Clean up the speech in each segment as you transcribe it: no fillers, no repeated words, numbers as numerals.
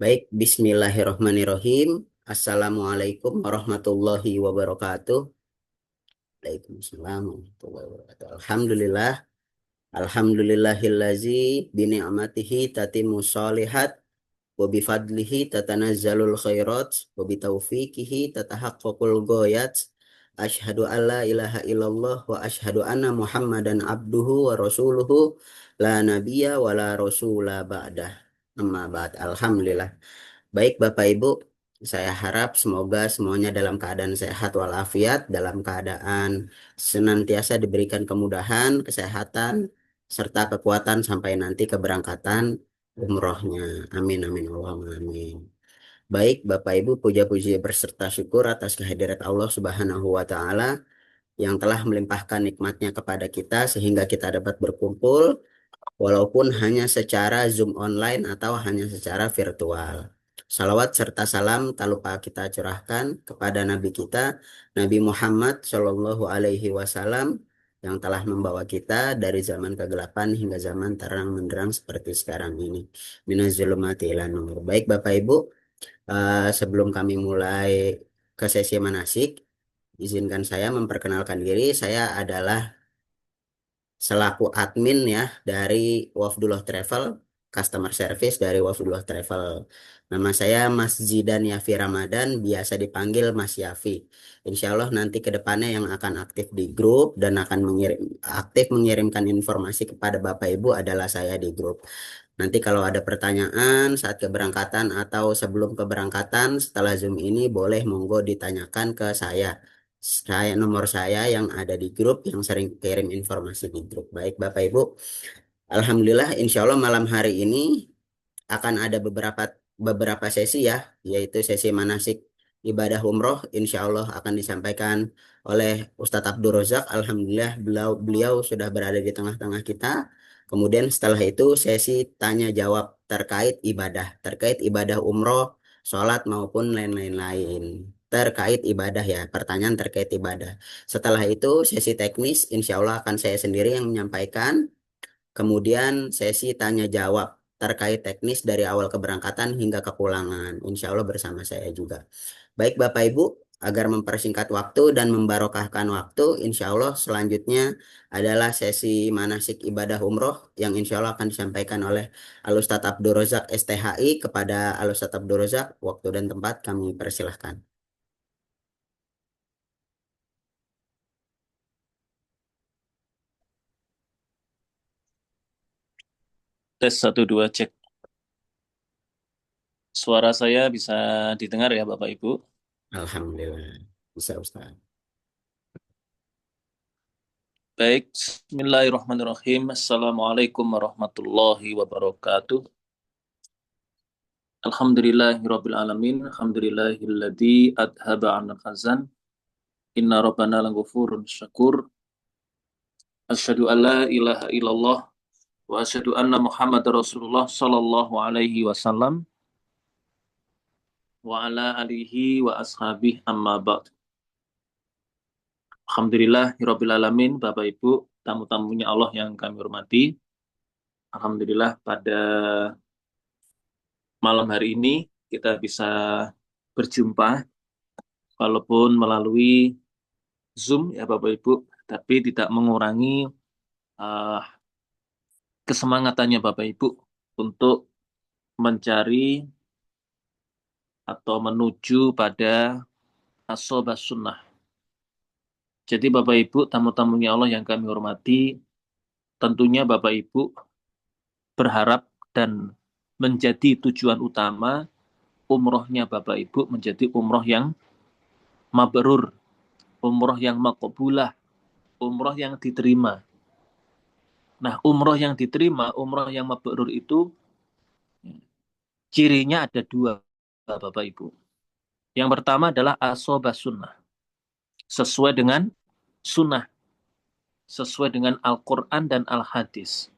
Baik, bismillahirrahmanirrahim. Assalamualaikum warahmatullahi wabarakatuh. Waalaikumsalam warahmatullahi wabarakatuh. Alhamdulillah. Alhamdulillahillazi bini'amatihi tatimmu shalihat wa bifadlihi tatanazzalul khairat wa bitaufiqihi tatahaqqaqul ghayat. Asyhadu an la ilaha illallah wa asyhadu anna Muhammadan abduhu wa rasuluhu la nabiyya wa la rasula ba'dah. Amma ba'd. Alhamdulillah. Baik Bapak Ibu, saya harap semoga semuanya dalam keadaan sehat walafiat, dalam keadaan senantiasa diberikan kemudahan, kesehatan, serta kekuatan sampai nanti keberangkatan umrohnya. Amin, amin, Allahumma amin. Baik Bapak Ibu, puja-puji berserta syukur atas kehadirat Allah Subhanahu wa Ta'ala yang telah melimpahkan nikmatnya kepada kita sehingga kita dapat berkumpul walaupun hanya secara Zoom online atau hanya secara virtual. Salawat serta salam tak lupa kita curahkan kepada Nabi kita, Nabi Muhammad Shallallahu Alaihi Wasallam yang telah membawa kita dari zaman kegelapan hingga zaman terang menderang seperti sekarang ini. Minazulumati ilan nur. Baik Bapak Ibu, sebelum kami mulai ke sesi manasik, izinkan saya memperkenalkan diri. Saya adalah selaku admin ya dari Wafdullah Travel, customer service dari Wafdullah Travel. Nama saya Mas Zidan Yafi Ramadan, biasa dipanggil Mas Yafi. Insya Allah nanti ke depannya yang akan aktif di grup dan akan aktif mengirimkan informasi kepada Bapak Ibu adalah saya di grup. Nanti kalau ada pertanyaan saat keberangkatan atau sebelum keberangkatan setelah Zoom ini boleh monggo ditanyakan ke saya. Nomor saya yang ada di grup yang sering kirim informasi di grup. Baik Bapak Ibu, Alhamdulillah insya Allah malam hari ini akan ada beberapa sesi ya, yaitu sesi manasik ibadah umroh. Insya Allah akan disampaikan oleh Ustadz Abdul Razak. Alhamdulillah beliau sudah berada di tengah-tengah kita. Kemudian setelah itu sesi tanya jawab terkait ibadah umroh, sholat maupun lain-lain. Terkait ibadah ya, pertanyaan terkait ibadah. Setelah itu sesi teknis, insya Allah akan saya sendiri yang menyampaikan. Kemudian sesi tanya jawab terkait teknis dari awal keberangkatan hingga kepulangan. Insya Allah bersama saya juga. Baik Bapak Ibu, agar mempersingkat waktu dan membarokahkan waktu, insya Allah selanjutnya adalah sesi manasik ibadah umroh yang insya Allah akan disampaikan oleh Al-Ustadz Abdul Razak STHI kepada Al-Ustadz Abdul Razak. Waktu dan tempat kami persilahkan. Tes 1 2 cek. Suara saya bisa didengar ya Bapak Ibu? Alhamdulillah. Bisa Ustaz. Baik, Bismillahirrahmanirrahim. Assalamualaikum warahmatullahi wabarakatuh. Alhamdulillahirabbil alamin. Alhamdulillahilladzi adhaba 'anil hazan. Inna rabbana laghafurun syakur. Asyhadu an la ilaha illallah wa asyhadu anna Muhammadar Rasulullah sallallahu alaihi wasallam wa ala alihi wa ashabihi amma ba'd. Alhamdulillahirabbil alamin, Bapak Ibu, tamu-tamunya Allah yang kami hormati. Alhamdulillah pada malam hari ini kita bisa berjumpa walaupun melalui Zoom ya Bapak Ibu, tapi tidak mengurangi uh, kesemangatannya Bapak Ibu untuk mencari atau menuju pada as-shobas sunnah. Jadi Bapak Ibu, tamu-tamunya Allah yang kami hormati, tentunya Bapak Ibu berharap dan menjadi tujuan utama umrohnya Bapak Ibu menjadi umroh yang mabrur, umroh yang makbulah, umroh yang diterima. Nah, umroh yang diterima, umroh yang mabrur itu cirinya ada 2, Bapak Ibu. Yang pertama adalah asobah sunnah, sesuai dengan sunnah, sesuai dengan Al-Quran dan Al-Hadis.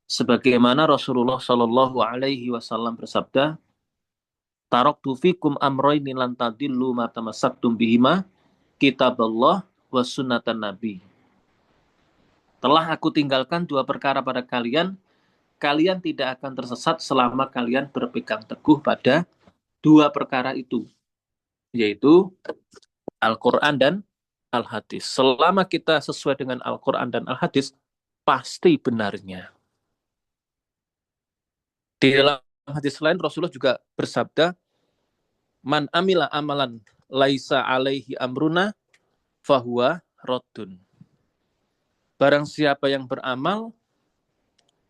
Sebagaimana Rasulullah Shallallahu Alaihi Wasallam bersabda, taraktu fikum amroini lan tadillu ma tamassaktum bihima kitaballah wa sunnatan nabi. Telah aku tinggalkan 2 perkara pada kalian, kalian tidak akan tersesat selama kalian berpegang teguh pada dua perkara itu, yaitu Al-Quran dan Al-Hadis. Selama kita sesuai dengan Al-Quran dan Al-Hadis, pasti benarnya. Di dalam hadis lain, Rasulullah juga bersabda, Man amila amalan laisa alaihi amruna fahuwa roddun. Barang siapa yang beramal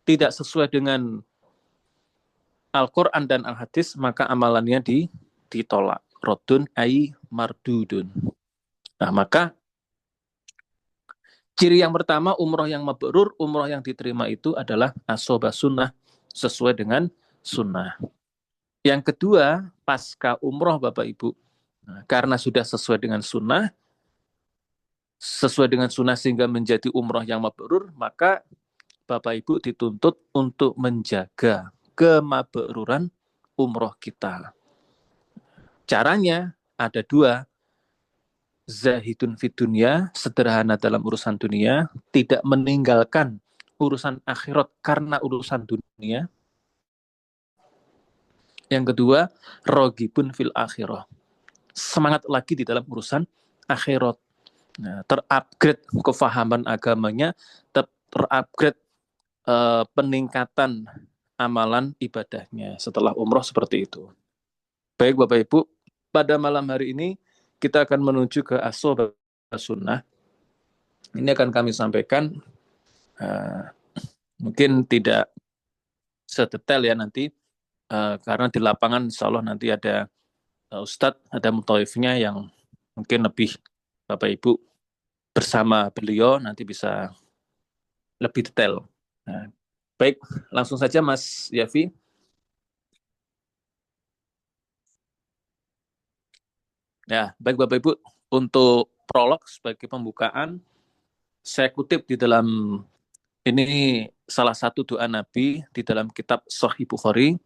tidak sesuai dengan Al-Quran dan Al-Hadis, maka amalannya ditolak. Roddun ai mardudun. Nah, maka ciri yang pertama, umroh yang mabrur, umroh yang diterima itu adalah asobah sunnah, sesuai dengan sunnah. Yang kedua, pasca umroh Bapak Ibu. Nah, karena sudah sesuai dengan sunnah sehingga menjadi umroh yang mabrur, maka Bapak Ibu dituntut untuk menjaga kemabruran umroh kita. Caranya ada dua, zahidun fid dunya, sederhana dalam urusan dunia, tidak meninggalkan urusan akhirat karena urusan dunia. Yang kedua, rogibun fil akhirah, semangat lagi di dalam urusan akhirat. Nah, terupgrade kefahaman agamanya, terupgrade peningkatan amalan ibadahnya setelah umroh seperti itu. Baik Bapak Ibu, pada malam hari ini kita akan menuju ke asobah sunnah. Ini akan kami sampaikan, mungkin tidak sedetail ya nanti, karena di lapangan insya Allah nanti ada Ustadz, ada mutawifnya yang mungkin lebih Bapak Ibu bersama beliau nanti bisa lebih detail. Nah, baik, langsung saja Mas Yafi. Ya, baik Bapak Ibu, untuk prolog sebagai pembukaan, saya kutip di dalam ini salah satu doa Nabi di dalam kitab Sahih Bukhari.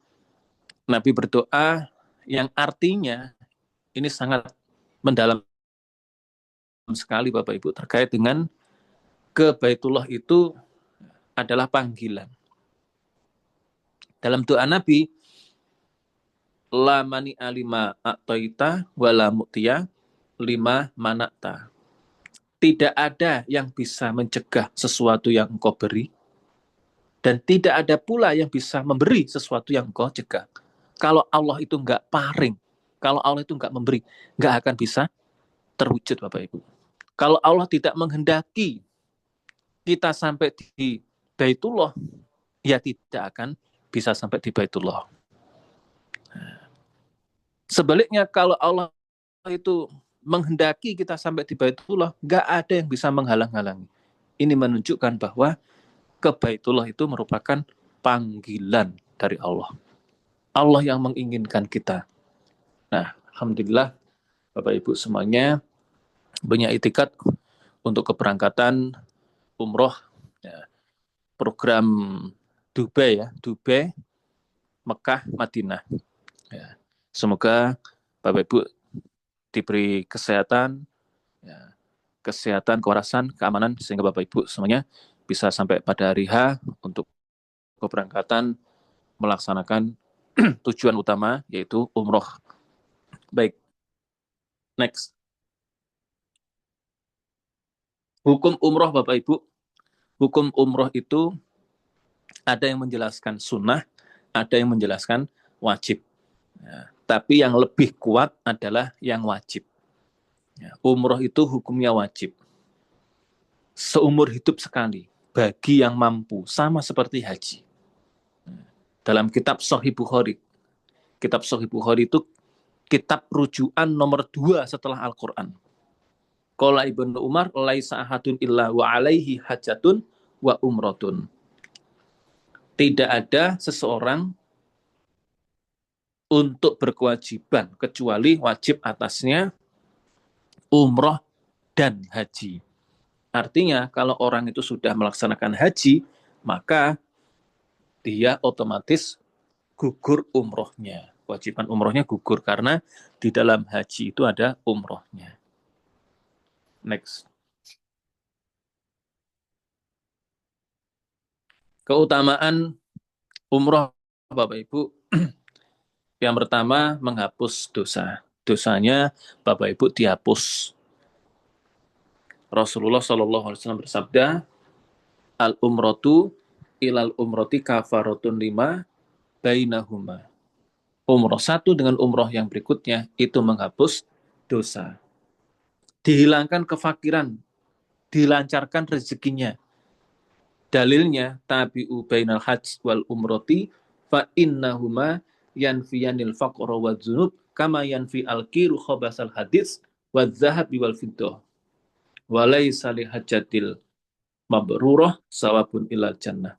Nabi berdoa yang artinya ini sangat mendalam sekali Bapak Ibu terkait dengan ke Baitullah itu adalah panggilan. Dalam doa Nabi, la mani alima a'taita wala mu'tiya lima manakta. Tidak ada yang bisa mencegah sesuatu yang engkau beri, dan tidak ada pula yang bisa memberi sesuatu yang engkau cegah. Kalau Allah itu enggak paring, kalau Allah itu enggak memberi, enggak akan bisa terwujud Bapak Ibu. Kalau Allah tidak menghendaki kita sampai di Baitullah, ya tidak akan bisa sampai di Baitullah. Sebaliknya kalau Allah itu menghendaki kita sampai di Baitullah, enggak ada yang bisa menghalang-halangi. Ini menunjukkan bahwa ke Baitullah itu merupakan panggilan dari Allah. Allah yang menginginkan kita. Nah, alhamdulillah Bapak Ibu semuanya punya itikad untuk keberangkatan umroh ya, program Dubai ya, Dubai, Mekah, Madinah. Ya. Semoga Bapak Ibu diberi kesehatan, ya, kesehatan, kewarasan, keamanan sehingga Bapak Ibu semuanya bisa sampai pada hari H untuk keberangkatan melaksanakan tujuan utama yaitu umroh. Baik, next. Hukum umroh Bapak Ibu. Hukum umroh itu ada yang menjelaskan sunnah, ada yang menjelaskan wajib. Ya, tapi yang lebih kuat adalah yang wajib. Ya, umroh itu hukumnya wajib. Seumur hidup sekali, bagi yang mampu, sama seperti haji. Dalam kitab Sahih Bukhari, kitab Sahih Bukhari itu kitab rujukan nomor 2 setelah Al-Quran. Qala Ibnu Umar, laisa ahadun illa wa alaihi hajatun wa umratun. Tidak ada seseorang untuk berkewajiban kecuali wajib atasnya umroh dan haji. Artinya kalau orang itu sudah melaksanakan haji, maka dia otomatis gugur umrohnya. Kewajiban umrohnya gugur karena di dalam haji itu ada umrohnya. Next. Keutamaan Umroh, Bapak Ibu, yang pertama menghapus dosa. Dosanya Bapak Ibu dihapus. Rasulullah SAW bersabda, al umrotu ilal umroti kafaratun lima bainahuma. Umroh satu dengan umroh yang berikutnya itu menghapus dosa. Dihilangkan kefakiran, dilancarkan rezekinya. Dalilnya tabi'u bainal hajj wal umroti fa innahuma yanfiyanil faqra wa dzunub kama yanfi al-kiru khabasal hadis wa dzahabi wal fiddah. Wa laisa li hajjatil mabrurah sawabun ilal jannah.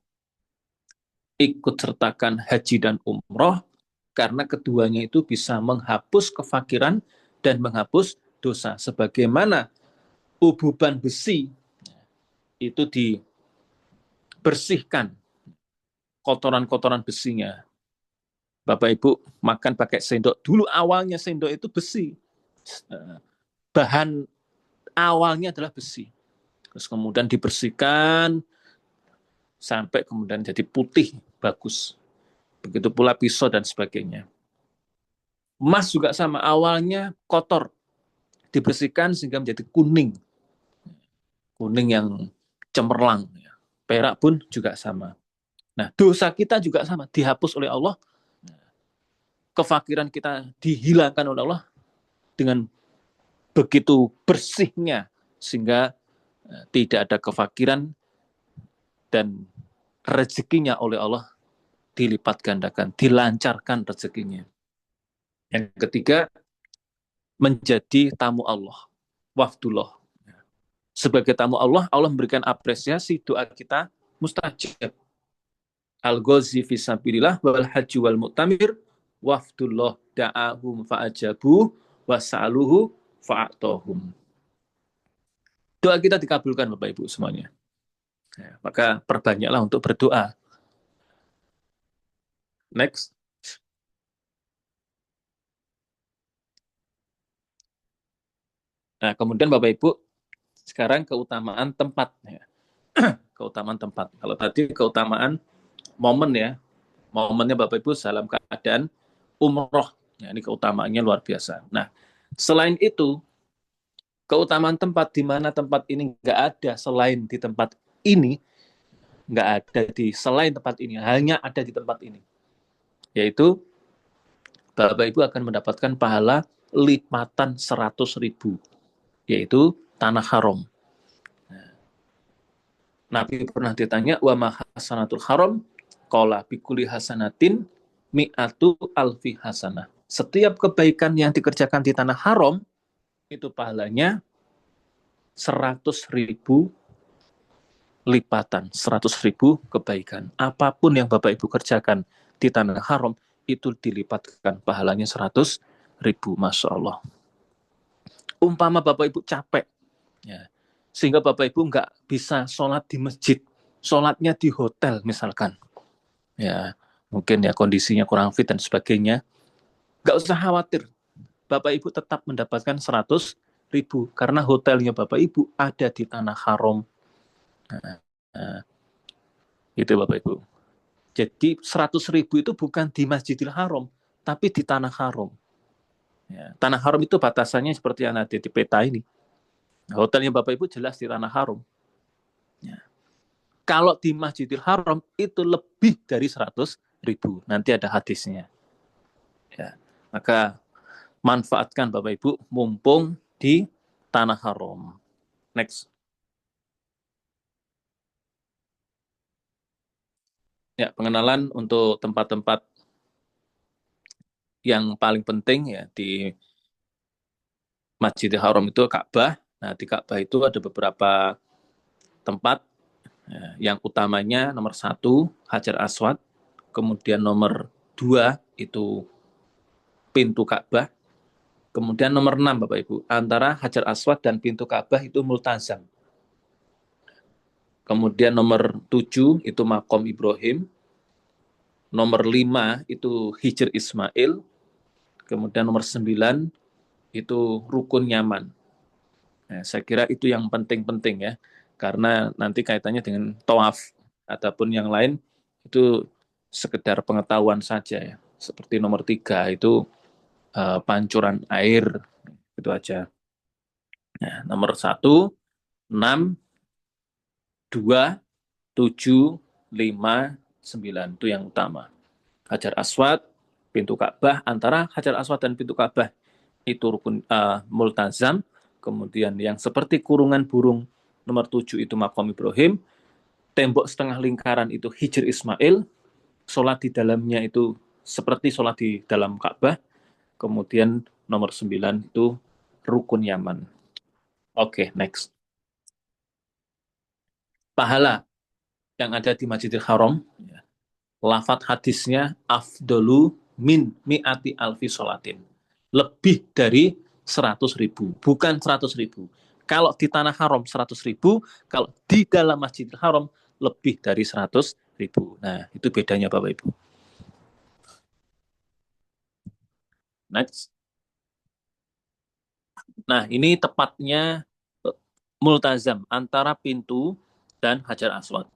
Ikut sertakan haji dan umroh karena keduanya itu bisa menghapus kefakiran dan menghapus dosa. Sebagaimana ububan besi itu dibersihkan kotoran-kotoran besinya. Bapak Ibu makan pakai sendok. Dulu awalnya sendok itu besi. Bahan awalnya adalah besi. Terus kemudian dibersihkan sampai kemudian jadi putih, bagus. Begitu pula pisau dan sebagainya. Emas juga sama, awalnya kotor. Dibersihkan sehingga menjadi kuning. Kuning yang cemerlang. Perak pun juga sama. Nah, dosa kita juga sama, dihapus oleh Allah. Kefakiran kita dihilangkan oleh Allah dengan begitu bersihnya sehingga tidak ada kefakiran dan rezekinya oleh Allah dilipat gandakan, dilancarkan rezekinya. Yang ketiga, menjadi tamu Allah, wafdullah. Sebagai tamu Allah, Allah memberikan apresiasi doa kita mustajab. Al-ghazi fisabilillah wal haji wal mu'tamir wafdullah da'ahum fa'ajabu wasa'aluhu fa'atohum. Doa kita dikabulkan Bapak Ibu semuanya. Ya, maka perbanyaklah untuk berdoa. Next. Nah, kemudian Bapak Ibu, sekarang keutamaan tempat. Ya. Keutamaan tempat. Kalau tadi keutamaan momen ya. Momennya Bapak Ibu dalam keadaan umroh. Ya, ini keutamaannya luar biasa. Nah, selain itu, keutamaan tempat di mana tempat ini nggak ada selain di tempat ini, nggak ada di selain tempat ini, hanya ada di tempat ini. Yaitu, Bapak Ibu akan mendapatkan pahala lipatan 100.000. Yaitu tanah haram. Nabi pernah ditanya, wa ma hasanatul haram? Qala bikuli hasanatin mi'atu alfi hasanah. Setiap kebaikan yang dikerjakan di tanah haram, itu pahalanya 100.000 lipatan, 100.000 kebaikan. Apapun yang Bapak Ibu kerjakan di tanah haram, itu dilipatkan pahalanya 100.000. Masya Allah. Umpama Bapak Ibu capek, ya, sehingga Bapak Ibu nggak bisa sholat di masjid, sholatnya di hotel misalkan, ya mungkin ya kondisinya kurang fit dan sebagainya, nggak usah khawatir, Bapak Ibu tetap mendapatkan 100.000 karena hotelnya Bapak Ibu ada di tanah haram. Nah, itu Bapak Ibu. Jadi 100.000 itu bukan di Masjidil Haram, tapi di tanah haram. Ya, tanah haram itu batasannya seperti yang ada di peta ini. Hotelnya Bapak Ibu jelas di tanah haram. Ya. Kalau di Masjidil Haram itu lebih dari 100.000. Nanti ada hadisnya. Ya. Maka manfaatkan Bapak Ibu mumpung di tanah haram. Next. Ya, pengenalan untuk tempat-tempat yang paling penting ya di Masjidil Haram itu Ka'bah. Nah, di Ka'bah itu ada beberapa tempat. Ya, yang utamanya nomor 1 Hajar Aswad, kemudian nomor 2 itu pintu Ka'bah, kemudian nomor 6 Bapak Ibu, antara Hajar Aswad dan pintu Ka'bah itu Multazam. Kemudian nomor 7 itu Makom Ibrahim, nomor 5 itu Hijr Ismail, kemudian nomor 9 itu Rukun Yaman. Nah, saya kira itu yang penting-penting ya, karena nanti kaitannya dengan tawaf ataupun yang lain itu sekedar pengetahuan saja ya. Seperti nomor 3 itu pancuran air, itu aja. Nah, nomor 1, 6, 2, 7, 5, 9 itu yang utama. Hajar Aswad, pintu Ka'bah, antara Hajar Aswad dan pintu Ka'bah itu rukun multazam. Kemudian yang seperti kurungan burung nomor 7 itu Maqam Ibrahim, tembok setengah lingkaran itu Hijr Ismail, sholat di dalamnya itu seperti sholat di dalam Ka'bah. Kemudian nomor 9 itu rukun Yaman. Oke, next. Pahala yang ada di Masjidil Haram, lafadz hadisnya afdolu min mi'ati alfi sholatin. Lebih dari 100.000, bukan 100.000. Kalau di tanah haram 100.000, kalau di dalam Masjidil Haram lebih dari 100.000. Nah, itu bedanya Bapak Ibu. Next. Nah, ini tepatnya multazam antara pintu dan Hajar Aswad.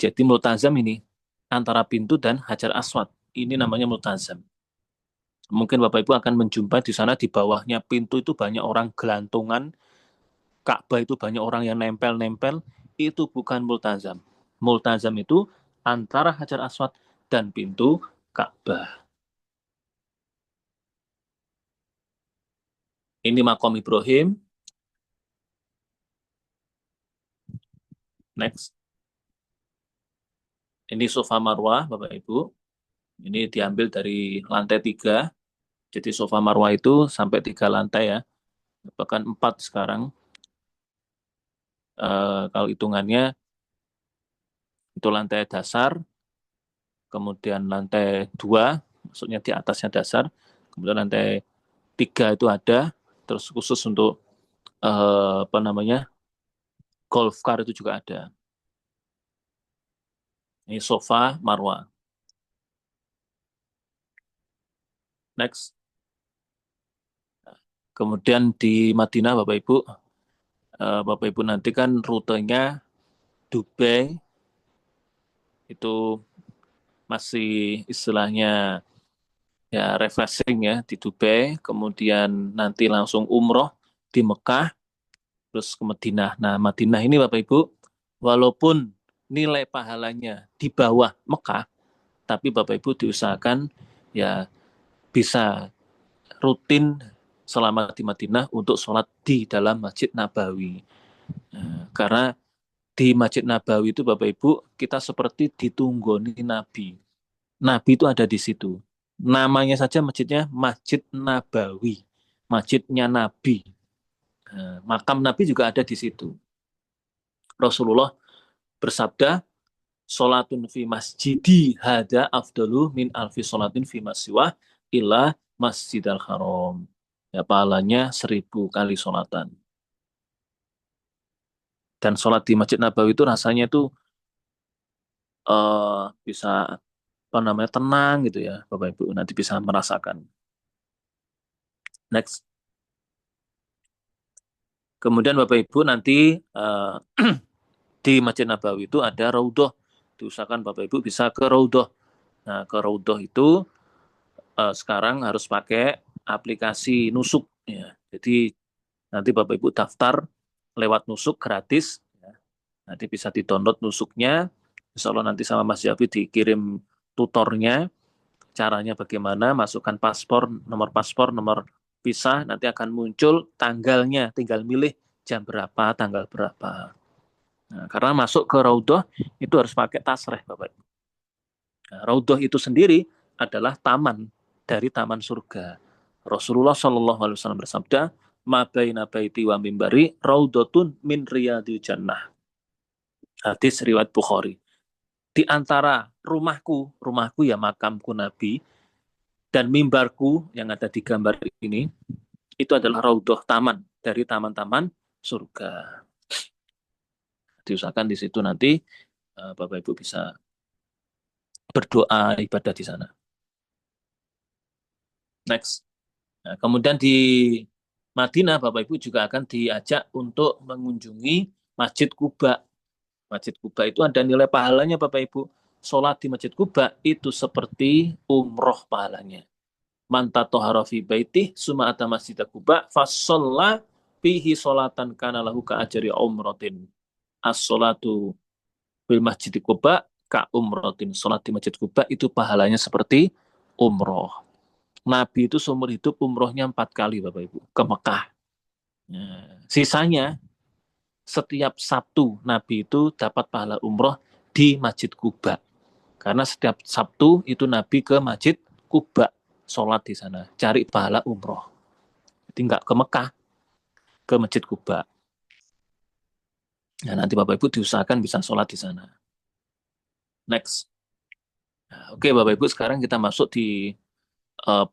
Jadi multazam ini antara pintu dan Hajar Aswad. Ini namanya multazam. Mungkin Bapak Ibu akan menjumpai di sana di bawahnya pintu itu banyak orang gelantungan, Ka'bah itu banyak orang yang nempel-nempel, itu bukan multazam. Multazam itu antara Hajar Aswad dan pintu Ka'bah. Ini Maqam Ibrahim. Next. Ini sofa Marwah, Bapak Ibu. Ini diambil dari lantai 3. Jadi sofa Marwah itu sampai 3 lantai ya. Bahkan 4 sekarang. Kalau hitungannya itu lantai dasar, kemudian lantai 2, maksudnya di atasnya dasar, kemudian lantai 3 itu ada, terus khusus untuk apa namanya, golf car itu juga ada. Ini sofa Marwah. Next. Kemudian di Madinah Bapak Ibu nanti kan rutenya Dubai itu masih istilahnya ya refreshing ya di Dubai, kemudian nanti langsung umroh di Mekah, terus ke Madinah. Nah, Madinah ini Bapak Ibu, walaupun nilai pahalanya di bawah Mekah, tapi Bapak Ibu diusahakan ya bisa rutin selama di Madinah untuk sholat di dalam Masjid Nabawi. Nah, karena di Masjid Nabawi itu Bapak Ibu, kita seperti ditunggoni Nabi. Nabi itu ada di situ. Namanya saja masjidnya Masjid Nabawi. Masjidnya Nabi. Nah, makam Nabi juga ada di situ. Rasulullah bersabda, "Sholatun fi masjidi hada afdalu min alfi sholatin fi masyiwah illa masjidal haram." Ya, pahalanya 1.000 kali sholatan. Dan sholat di Masjid Nabawi itu rasanya itu bisa apa namanya tenang gitu ya, Bapak Ibu nanti bisa merasakan. Next. Kemudian Bapak Ibu nanti di Masjid Nabawi itu ada raudhah. Diusahakan Bapak Ibu bisa ke raudhah. Nah, ke raudhah itu sekarang harus pakai aplikasi Nusuk ya. Jadi nanti Bapak Ibu daftar lewat Nusuk gratis ya. Nanti bisa di-download Nusuknya. Insya Allah nanti sama Mas Yafi dikirim tutornya, caranya bagaimana, masukkan paspor, nomor visa, nanti akan muncul tanggalnya, tinggal milih jam berapa, tanggal berapa. Nah, karena masuk ke Raudhah itu harus pakai tasreh, Bapak. Nah, Raudhah itu sendiri adalah taman dari taman surga. Rasulullah Shallallahu Alaihi Wasallam bersabda, "Ma baina baiti wa mimbari raudhatun min riyadil jannah." Hadis riwayat Bukhari. Di antara rumahku ya makamku Nabi, dan mimbarku yang ada di gambar ini, itu adalah raudhah taman dari taman-taman surga. Diusahakan di situ nanti Bapak Ibu bisa berdoa ibadah di sana. Next. Nah, kemudian di Madinah Bapak Ibu juga akan diajak untuk mengunjungi Masjid Kuba. Masjid Kuba itu ada nilai pahalanya Bapak Ibu sholat di Masjid Kuba itu seperti umroh pahalanya. Man tatohara fi baitih summa ata masjid Kuba fasolla fihi sholatan kana lahu ka ajri umratin. As-sholatu bil Masjid Kuba ka umratin. Sholat di Masjid Kuba itu pahalanya seperti umroh. Nabi itu seumur hidup umrohnya 4 kali Bapak Ibu ke Mekah. Sisanya setiap Sabtu Nabi itu dapat pahala umroh di Masjid Kuba. Karena setiap Sabtu itu Nabi ke Masjid Kuba, sholat di sana, cari pahala umroh. Jadi nggak ke Mekah, ke Masjid Kuba. Nah, nanti Bapak Ibu diusahakan bisa sholat di sana. Next. Nah, oke Bapak Ibu, sekarang kita masuk di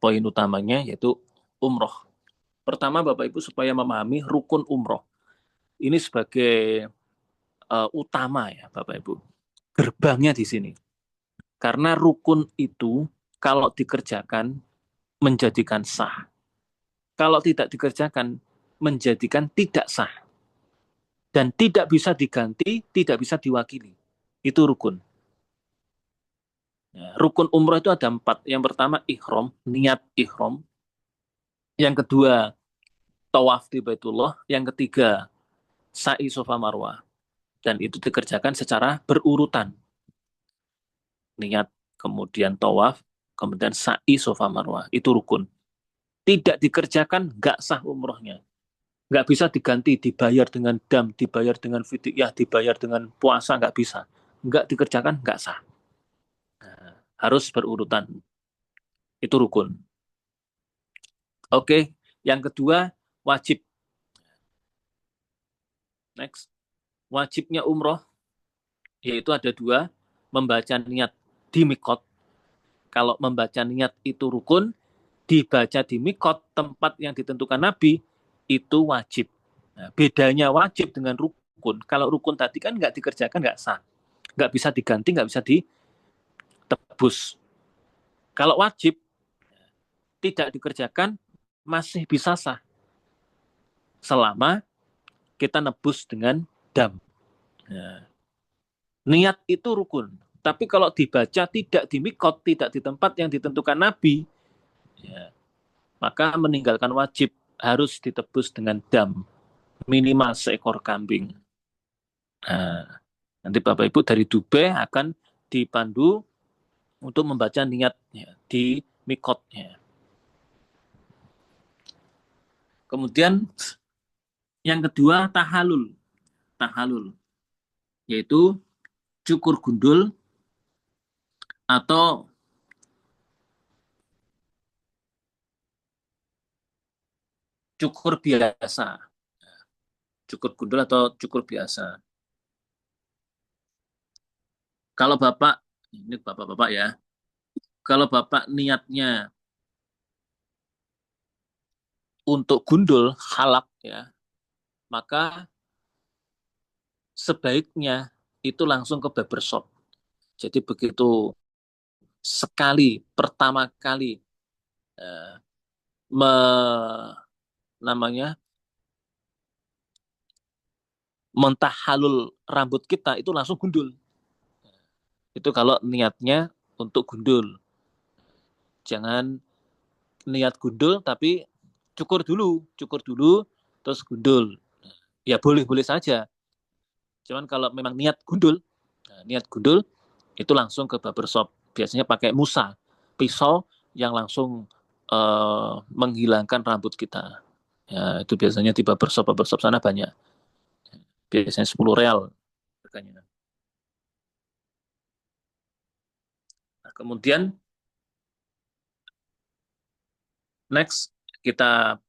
poin utamanya yaitu umroh. Pertama Bapak Ibu supaya memahami rukun umroh. Ini sebagai utama ya Bapak Ibu. Gerbangnya di sini. Karena rukun itu kalau dikerjakan menjadikan sah. Kalau tidak dikerjakan menjadikan tidak sah. Dan tidak bisa diganti, tidak bisa diwakili. Itu rukun. Ya, rukun umroh itu ada 4. Yang pertama ihram, niat ihram. Yang kedua tawaf di Baitullah. Yang ketiga sa'i Safa Marwah. Dan itu dikerjakan secara berurutan. Niat, kemudian tawaf, kemudian sa'i Safa Marwah. Itu rukun. Tidak dikerjakan, nggak sah umrohnya. Nggak bisa diganti, dibayar dengan dam, dibayar dengan fidyah, dibayar dengan puasa, nggak bisa. Nggak dikerjakan, nggak sah. Nah, harus berurutan. Itu rukun. Oke, yang kedua, wajib. Next. Wajibnya umroh, yaitu ada 2, membaca niat di mikot. Kalau membaca niat itu rukun, dibaca di mikot, tempat yang ditentukan Nabi, itu wajib. Nah, bedanya wajib dengan rukun. Kalau rukun tadi kan nggak dikerjakan, nggak sah. Nggak bisa diganti, nggak bisa ditebus. Kalau wajib, tidak dikerjakan, masih bisa sah. Selama kita nebus dengan dam. Nah, niat itu rukun. Tapi kalau dibaca tidak di mikot, tidak di tempat yang ditentukan Nabi, ya, maka meninggalkan wajib harus ditebus dengan dam. Minimal seekor kambing. Nah, nanti Bapak Ibu dari Dubai akan dipandu untuk membaca niatnya di mikotnya. Kemudian yang kedua tahalul. Tahalul yaitu cukur gundul atau cukur biasa. Cukur gundul atau cukur biasa. Kalau Bapak, ini Bapak-Bapak ya, kalau Bapak niatnya untuk gundul halak ya, maka sebaiknya itu langsung ke barbershop. Jadi begitu sekali pertama kali eh, me, namanya mentahalul rambut kita itu langsung gundul. Itu kalau niatnya untuk gundul. Jangan niat gundul tapi cukur dulu terus gundul. Ya boleh-boleh saja. Cuman kalau memang niat gundul itu langsung ke barbershop. Biasanya pakai musa, pisau yang langsung menghilangkan rambut kita. Ya, itu biasanya di barbershop sana banyak. Biasanya 10 real harganya. Nah, kemudian next kita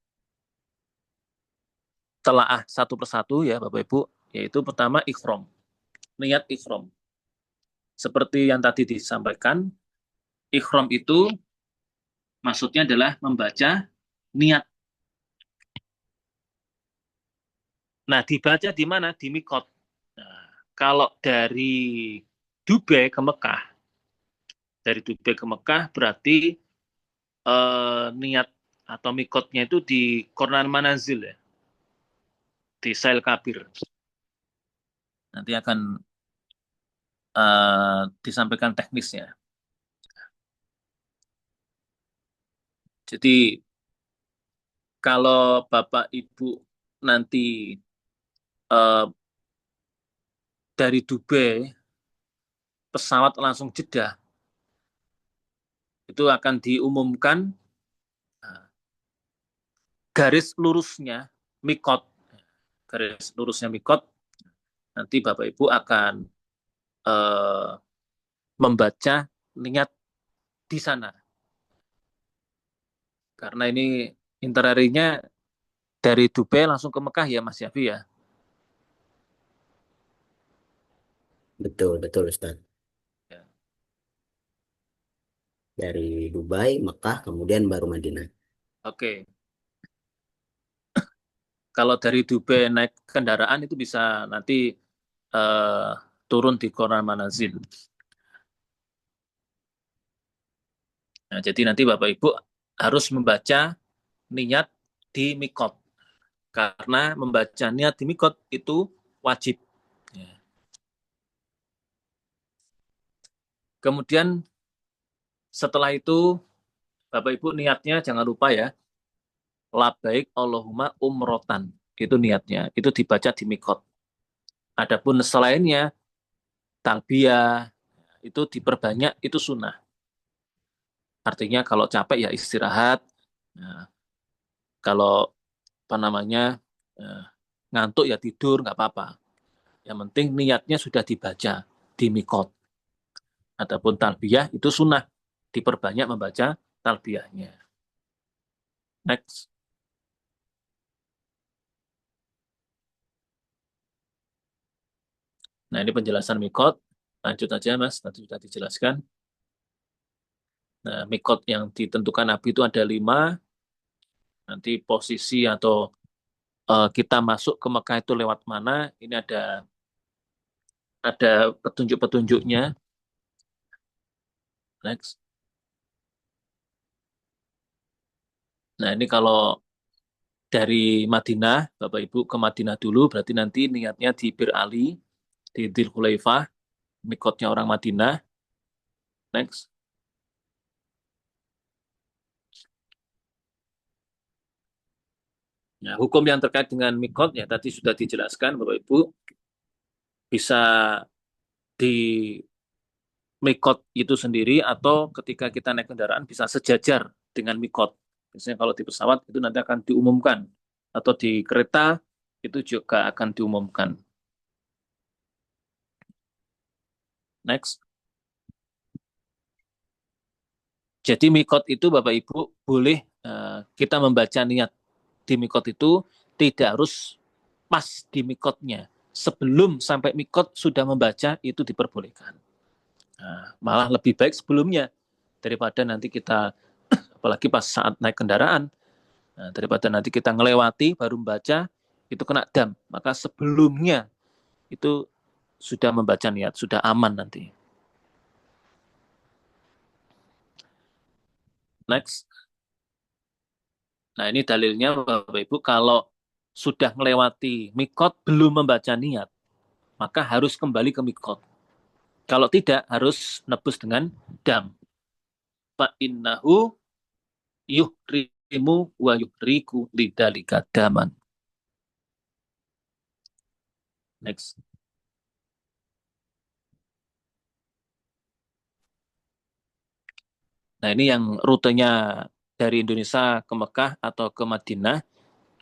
telaah satu persatu ya Bapak Ibu, yaitu pertama ikhram. Niat ikhram. Seperti yang tadi disampaikan, ikhram itu maksudnya adalah membaca niat. Nah, dibaca di mana? Di mikot. Nah, kalau Dubai ke Mekah, dari Dubai ke Mekah berarti niat atau mikotnya itu di Kornan Manazil ya, di Sail Kabir. Nanti akan disampaikan teknisnya. Jadi kalau Bapak Ibu nanti eh, dari Dubai pesawat langsung jeda, itu akan diumumkan eh, garis lurusnya mikot, garis lurusnya mikot. Nanti Bapak Ibu akan eh, membaca niat di sana, karena ini interarinya dari Dubai langsung ke Mekah ya Mas Yafi ya. Betul, betul Ustaz. Ya. Dari Dubai, Mekah, kemudian baru Madinah. Oke, kalau dari Dubai naik kendaraan itu bisa nanti eh, turun di Kora Manazil. Nah, jadi nanti Bapak Ibu harus membaca niat di mikot, karena membaca niat di mikot itu wajib. Ya. Kemudian setelah itu Bapak Ibu niatnya jangan lupa ya, labaik Allahumma umrotan. Itu niatnya, itu dibaca di mikot. Adapun selainnya, talbiyah, itu diperbanyak, itu sunnah. Artinya kalau capek ya istirahat. Nah, kalau apa namanya eh, ngantuk ya tidur nggak apa-apa. Yang penting niatnya sudah dibaca di mikot. Adapun talbiyah itu sunnah, diperbanyak membaca talbiyahnya. Next. Nah ini penjelasan mikot. Lanjut aja Mas, tadi sudah dijelaskan. Nah mikot yang ditentukan Nabi itu ada 5. Nanti posisi atau kita masuk ke Mekah itu lewat mana? Ini ada petunjuk-petunjuknya. Next. Nah ini kalau dari Madinah, Bapak Ibu ke Madinah dulu, berarti nanti niatnya di Bir Ali, di Dzul Khulaifah, mikotnya orang Madinah. Next. Nah, hukum yang terkait dengan mikot ya tadi sudah dijelaskan Bapak Ibu, bisa di mikot itu sendiri atau ketika kita naik kendaraan bisa sejajar dengan mikot. Biasanya kalau di pesawat itu nanti akan diumumkan atau di kereta itu juga akan diumumkan. Next. Jadi mikot itu Bapak Ibu boleh kita membaca niat di mikot itu tidak harus pas di mikotnya. Sebelum sampai mikot sudah membaca itu diperbolehkan. Nah, malah lebih baik sebelumnya daripada nanti kita apalagi pas saat naik kendaraan. Nah, daripada nanti kita ngelewati baru membaca itu kena dam. Maka sebelumnya itu sudah membaca niat, sudah aman nanti. Next. Nah, ini dalilnya Bapak Ibu kalau sudah melewati mikot belum membaca niat, maka harus kembali ke mikot. Kalau tidak harus nebus dengan dam. Fa innahu yuhrimu wa yuhriku lidzalika daman. Next. Nah, ini yang rutenya dari Indonesia ke Mekah atau ke Madinah.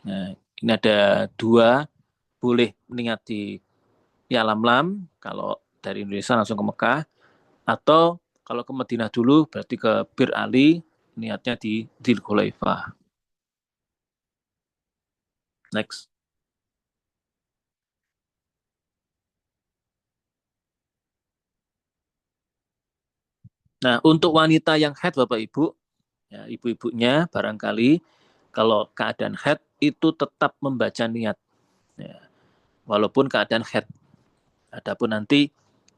Nah, ini ada 2, boleh niat di Yalamlam kalau dari Indonesia langsung ke Mekah, atau kalau ke Madinah dulu berarti ke Bir Ali, niatnya di Dzul Khulaifah. Next. Nah, untuk wanita yang haid Bapak Ibu, ya, ibu-ibunya barangkali kalau keadaan haid itu tetap membaca niat. Ya, walaupun keadaan haid. Adapun nanti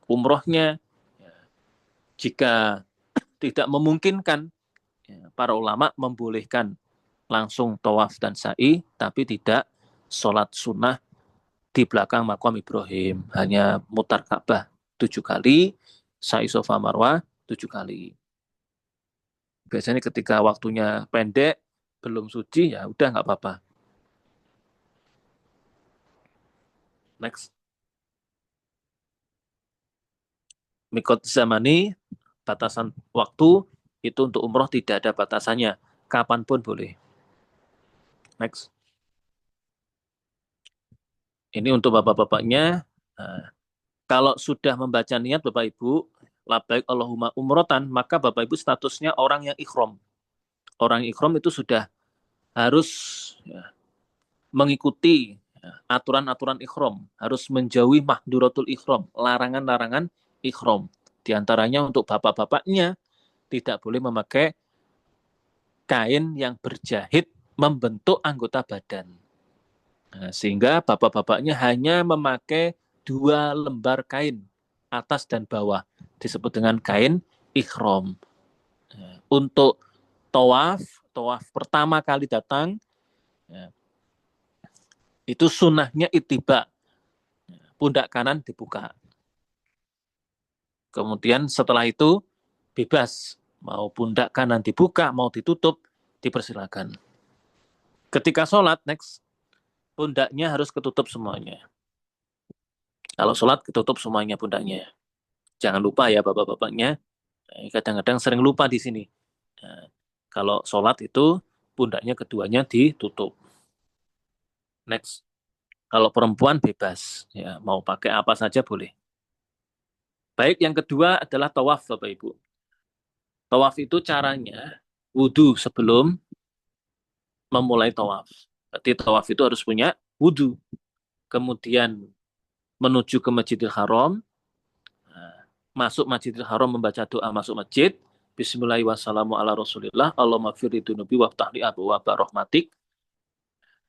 umrohnya, ya, jika tidak memungkinkan, ya, para ulama membolehkan langsung tawaf dan sa'i, tapi tidak sholat sunnah di belakang makam Ibrahim, hanya mutar Ka'bah. Itu 7 kali, sa'i Safa Marwah 7 kali. Biasanya ketika waktunya pendek, belum suci, ya udah nggak apa-apa. Next. Mikot zamani, batasan waktu, itu untuk umroh tidak ada batasannya. Kapanpun boleh. Next. Ini untuk bapak-bapaknya. Nah, kalau sudah membaca niat Bapak Ibu, labbaik Allahumma umrotan, maka Bapak Ibu statusnya orang yang ikhram. Orang ikhram itu sudah harus ya, mengikuti aturan-aturan ikhram, harus menjauhi mahduratul ikhram, larangan-larangan ikhram. Di antaranya untuk bapak-bapaknya tidak boleh memakai kain yang berjahit membentuk anggota badan. Nah, sehingga bapak-bapaknya hanya memakai 2 lembar kain, atas dan bawah, disebut dengan kain ikhram. Nah, untuk tawaf pertama kali datang, ya, itu sunnahnya ittiba, pundak kanan dibuka. Kemudian setelah itu bebas, mau pundak kanan dibuka, mau ditutup, dipersilakan. Ketika sholat, next, pundaknya harus ketutup semuanya. Kalau sholat, ketutup semuanya pundaknya. Jangan lupa ya bapak-bapaknya, kadang-kadang sering lupa di sini. Nah, kalau sholat itu pundaknya keduanya ditutup. Next, kalau perempuan bebas, ya mau pakai apa saja boleh. Baik, yang kedua adalah tawaf Bapak Ibu. Tawaf itu caranya wudhu sebelum memulai tawaf. Berarti tawaf itu harus punya wudhu. Kemudian menuju ke Masjidil Haram, masuk Masjidil Haram membaca doa masuk masjid, Bismillahirrahmanirrahim ala Rasulillah, Allahumma firli dunubi waftahli abwaaba rahmatik.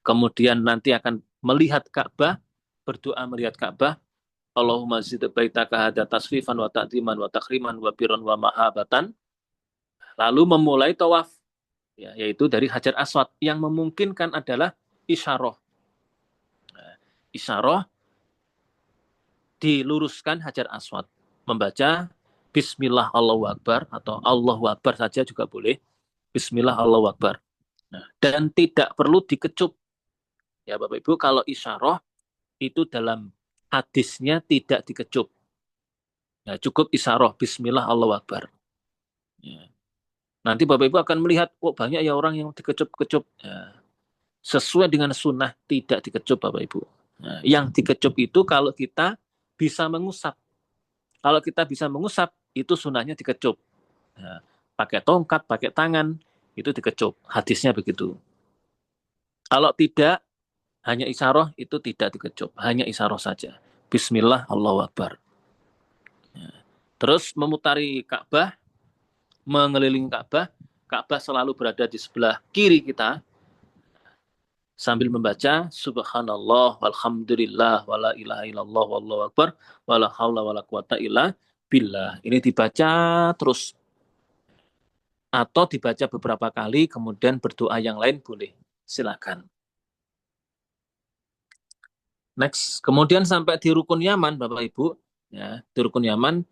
Kemudian nanti akan melihat Ka'bah, berdoa melihat Ka'bah, Allahumma zid baitaka hada tasfifan wa ta'ziman wa takriman wa birran wa mahabatan. Lalu memulai tawaf, ya, yaitu dari Hajar Aswad. Yang memungkinkan adalah isyarah. Isyarah diluruskan Hajar Aswad, membaca Bismillah Allahu Akbar atau Allahu Akbar saja juga boleh. Bismillah Allahu Akbar. Nah, dan tidak perlu dikecup. Ya Bapak Ibu, kalau isyarah itu dalam hadisnya tidak dikecup. Ya, cukup isyarah Bismillah Allahu Akbar. Ya. Nanti Bapak Ibu akan melihat, kok banyak ya orang yang dikecup-kecup. Ya. Sesuai dengan sunnah tidak dikecup Bapak Ibu. Nah, yang dikecup itu kalau kita bisa mengusap. Kalau kita bisa mengusap, itu sunnahnya dikecup. Nah, pakai tongkat, pakai tangan, itu dikecup. Hadisnya begitu. Kalau tidak, hanya isyarah, itu tidak dikecup. Hanya isyarah saja. Bismillah, Allahu Akbar. Terus memutari Ka'bah, mengelilingi Ka'bah. Ka'bah selalu berada di sebelah kiri kita, sambil membaca subhanallah walhamdulillah wala ilaha illallah wallahu akbar wala haula wala quwata illa billah. Ini dibaca terus atau dibaca beberapa kali kemudian berdoa yang lain boleh. Silakan. Next, kemudian sampai di rukun Yaman Bapak Ibu, ya, di rukun Yaman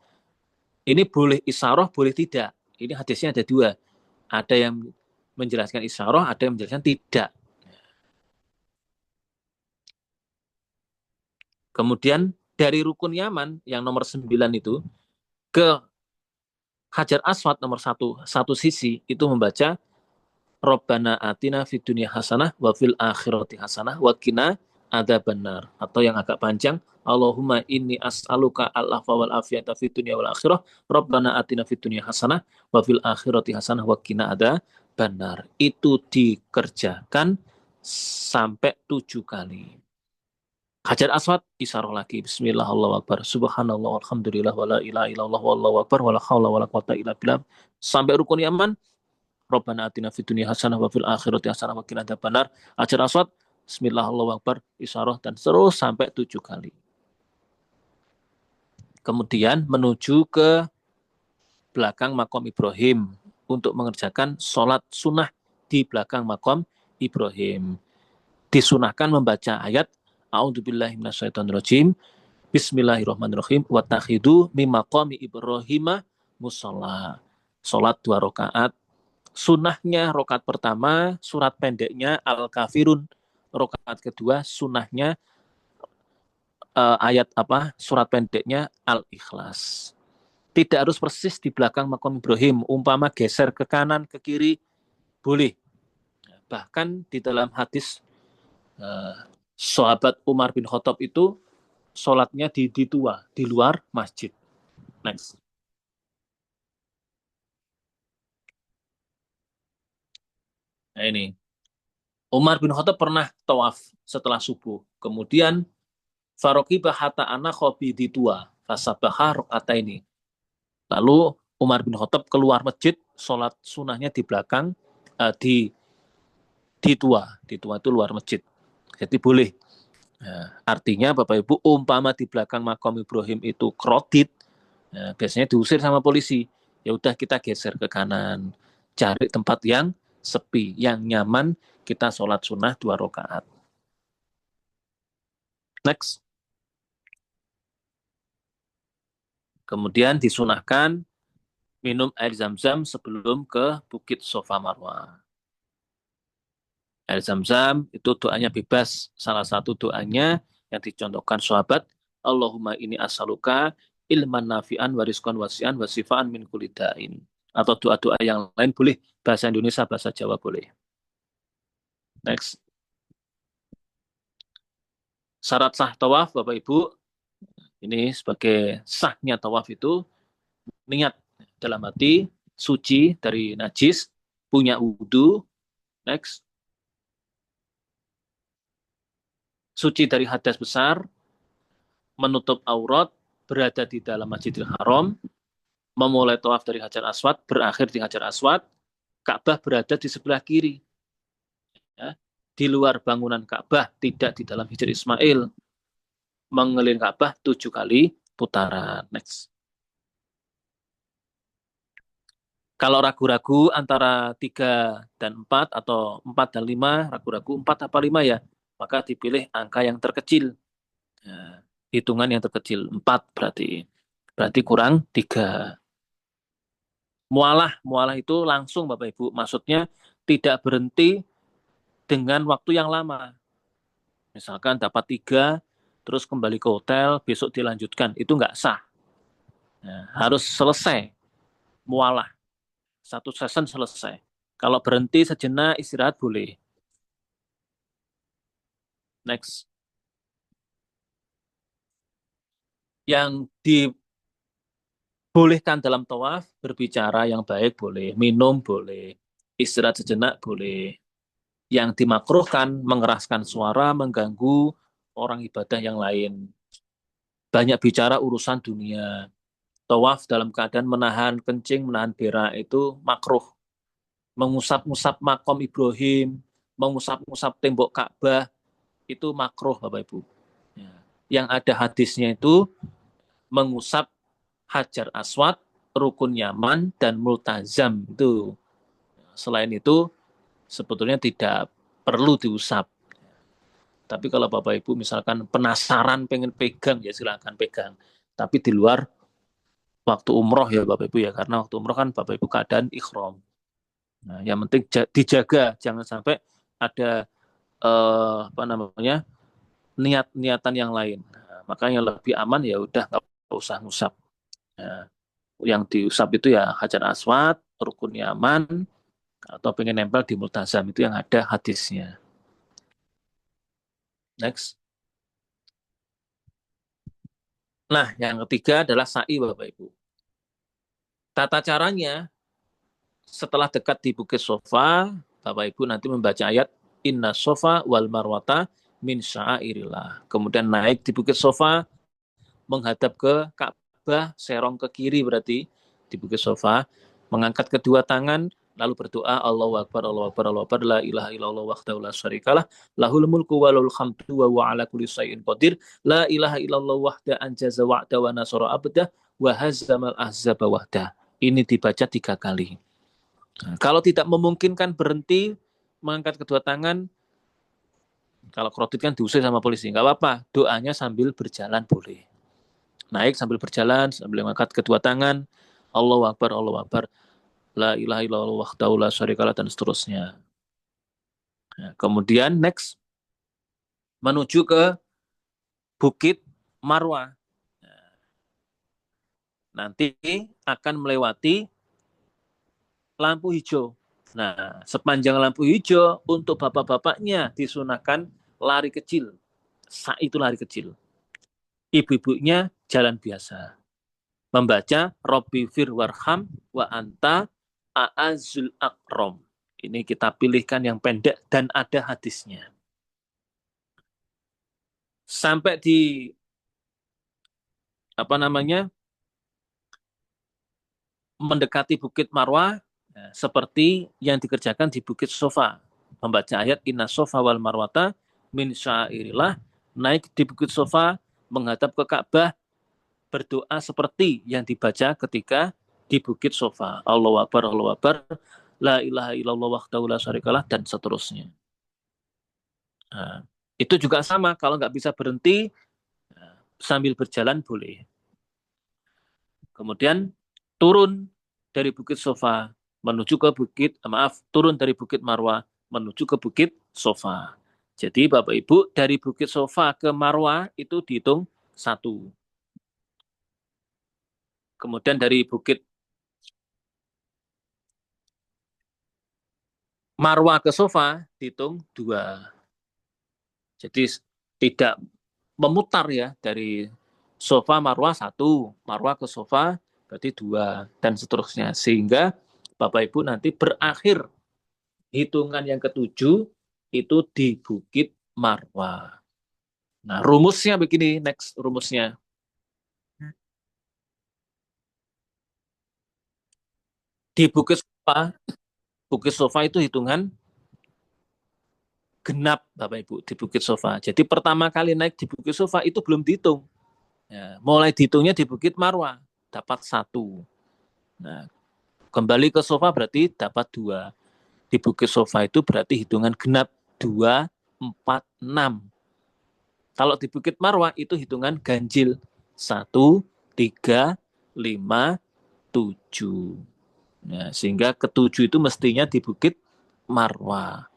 ini boleh isyarah, boleh tidak. Ini hadisnya ada 2. Ada yang menjelaskan isyarah, ada yang menjelaskan tidak. Kemudian dari rukun Yaman yang nomor 9 itu ke Hajar Aswad nomor satu sisi itu membaca Rabbana atina fid dunya hasanah wa fil akhirati hasanah wa qina adzabannar, atau yang agak panjang Allahumma inni as'aluka al-afwa wal afiyata fid dunya wal akhirah Rabbana atina fid dunya hasanah wa fil akhirati hasanah wa qina adzabannar. Itu dikerjakan sampai 7 kali. Hajar Aswad isyarah lagi Bismillah Allahu Akbar Subhanallah Alhamdulillah wala ilaha illallah wallahu akbar wala haula wala quwata illa billah. Sampai rukun Yaman Rabbana atina fid dunya hasanah wa fil akhirati hasanah wa qina adzabannar. Hajar Aswad Bismillah Allahu Akbar isyarah dan terus sampai 7 kali. Kemudian menuju ke belakang makom Ibrahim untuk mengerjakan sholat sunnah di belakang makom Ibrahim. Disunahkan membaca ayat A'udzubillahi minasyaitonirrajim. Bismillahirrahmanirrahim. Wattakhidu min maqami Ibrahim musholla. Salat 2 rakaat. Sunnahnya rakaat pertama surat pendeknya Al-Kafirun. Rakaat kedua sunnahnya ayat surat pendeknya Al-Ikhlas. Tidak harus persis di belakang makam Ibrahim. Umpama geser ke kanan, ke kiri, boleh. Bahkan di dalam hadis sahabat Umar bin Khattab itu sholatnya di tua, di luar masjid. Next. Nah ini. Umar bin Khattab pernah tawaf setelah subuh. Kemudian Faroqiba hatta ana khobi di tua. Fasabaha rokata ini. Lalu Umar bin Khattab keluar masjid, sholat sunnahnya di belakang, di tua itu luar masjid. Jadi boleh. Nah, artinya Bapak Ibu, umpama di belakang makam Ibrahim itu krodit, nah, biasanya diusir sama polisi. Ya udah kita geser ke kanan, cari tempat yang sepi, yang nyaman, kita sholat sunnah 2 rakaat. Next. Kemudian disunahkan minum air zam-zam sebelum ke Bukit Sofa Marwah. Air zam-zam itu doanya bebas. Salah satu doanya yang dicontohkan sahabat, Allahumma ini as'aluka ilman nafi'an warizqan wasi'an wasifaan min kulidain. Atau doa-doa yang lain boleh. Bahasa Indonesia, bahasa Jawa boleh. Next. Syarat sah tawaf, Bapak Ibu, ini sebagai sahnya tawaf itu niat dalam hati, suci dari najis, punya wudu. Next. Suci dari hadas besar, menutup aurat, berada di dalam Masjidil Haram, memulai tawaf dari Hajar Aswad, berakhir di Hajar Aswad, Ka'bah berada di sebelah kiri. Ya. Di luar bangunan Ka'bah, tidak di dalam Hijr Ismail. Mengelilingi Ka'bah 7 kali putaran. Next. Kalau ragu-ragu antara 3 dan 4 atau 4 dan 5, ragu-ragu 4 apa 5 ya, maka dipilih angka yang terkecil. Nah, hitungan yang terkecil 4 berarti. Berarti kurang 3. Mualah itu langsung Bapak Ibu. Maksudnya tidak berhenti dengan waktu yang lama. Misalkan dapat 3, terus kembali ke hotel, besok dilanjutkan. Itu nggak sah. Nah, harus selesai mualah. 1 session selesai. Kalau berhenti sejenak istirahat boleh. Next. Yang dibolehkan dalam tawaf, berbicara yang baik boleh, minum boleh, istirahat sejenak boleh. Yang dimakruhkan, mengeraskan suara, mengganggu orang ibadah yang lain. Banyak bicara urusan dunia. Tawaf dalam keadaan menahan kencing, menahan berak itu makruh. Mengusap-ngusap makom Ibrahim, mengusap-ngusap tembok Ka'bah, itu makruh Bapak Ibu. Ya. Yang ada hadisnya itu mengusap Hajar Aswad, Rukun Yaman, dan Multazam. Itu. Selain itu, sebetulnya tidak perlu diusap. Tapi kalau Bapak Ibu misalkan penasaran pengen pegang, ya silakan pegang. Tapi di luar waktu umroh ya Bapak Ibu ya, karena waktu umroh kan Bapak Ibu keadaan ikhram. Nah, yang penting dijaga, jangan sampai ada niat-niatan yang lain. Nah, makanya lebih aman ya udah nggak usah ngusap. Nah, yang diusap itu ya Hajar Aswad, Rukun Yaman, atau pengen nempel di Multazam itu yang ada hadisnya. Next. Nah, yang ketiga adalah sa'i Bapak Ibu. Tata caranya, setelah dekat di Bukit Sofa, Bapak Ibu nanti membaca ayat Inna Sofa wal Marwata min sya'airillah. Kemudian naik di Bukit Sofa, menghadap ke Ka'bah, serong ke kiri berarti di Bukit Sofa, mengangkat kedua tangan, lalu berdoa Allahu Akbar, Allahu Akbar, Allahu Akbar, la ilaha illallah wahdahu la syarikalah, lahul mulku wa lahul hamdu wa huwa ala kulli syai'in qadir, la ilaha illallah wahda anjaza wa'da wa nasara abdah wa hazzamal ahzaba wahda. Ini dibaca 3 kali. Nah, kalau tidak memungkinkan berhenti mengangkat kedua tangan, kalau krodit kan diusir sama polisi, nggak apa-apa, doanya sambil berjalan boleh. Naik sambil berjalan, sambil mengangkat kedua tangan. Allahu Akbar, Allahu Akbar. La ilaha illallah wahdahu la syarikalah dan seterusnya. Nah, kemudian next menuju ke Bukit Marwah. Nanti akan melewati lampu hijau. Nah, sepanjang lampu hijau untuk bapak-bapaknya disunahkan lari kecil. Itu lari kecil. Ibu-ibunya jalan biasa. Membaca Robbi fir warham wa anta a'azul akrom. Ini kita pilihkan yang pendek dan ada hadisnya. Sampai di apa namanya mendekati Bukit Marwah, seperti yang dikerjakan di Bukit Sofa, membaca ayat Inna Sofa wal Marwata min syairillah, naik di Bukit Sofa, menghadap ke Ka'bah, berdoa seperti yang dibaca ketika di Bukit Sofa. Allahu Akbar, Allahu Akbar, la ilaha illallah wahdahu la syarikalah, dan seterusnya. Nah, itu juga sama, kalau nggak bisa berhenti, sambil berjalan boleh. Kemudian turun dari Bukit Sofa menuju ke turun dari Bukit Marwah menuju ke Bukit Sofa. Jadi Bapak Ibu, dari Bukit Sofa ke Marwah itu dihitung 1. Kemudian dari Bukit Marwah ke Sofa dihitung 2. Jadi tidak memutar ya, dari Sofa Marwah 1, Marwah ke Sofa berarti 2, dan seterusnya. Sehingga Bapak Ibu nanti berakhir hitungan yang ketujuh itu di Bukit Marwah. Nah, rumusnya begini, next rumusnya. Di Bukit Sofa itu hitungan genap, Bapak Ibu, di Bukit Sofa. Jadi pertama kali naik di Bukit Sofa itu belum dihitung. Ya, mulai dihitungnya di Bukit Marwah, dapat 1. Nah, kembali ke Sofa berarti dapat 2. Di Bukit Sofa itu berarti hitungan genap 2, 4, 6. Kalau di Bukit Marwah itu hitungan ganjil 1, 3, 5, 7. Nah, sehingga ketujuh itu mestinya di Bukit Marwah.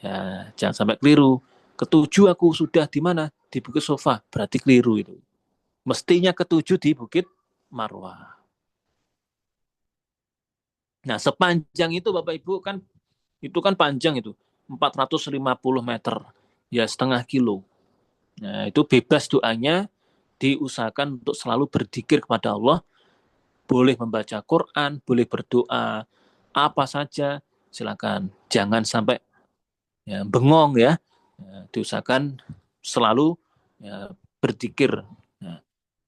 Ya, jangan sampai keliru. Ketujuh aku sudah di mana? Di Bukit Sofa. Berarti keliru itu. Mestinya ketujuh di Bukit Marwah. Nah, sepanjang itu Bapak Ibu kan, itu kan panjang itu. 450 meter. Ya, setengah kilo. Nah, itu bebas doanya, diusahakan untuk selalu berzikir kepada Allah, boleh membaca Quran, boleh berdoa, apa saja, silakan. Jangan sampai ya, bengong ya. Ya, diusahakan selalu ya, berzikir. Ya,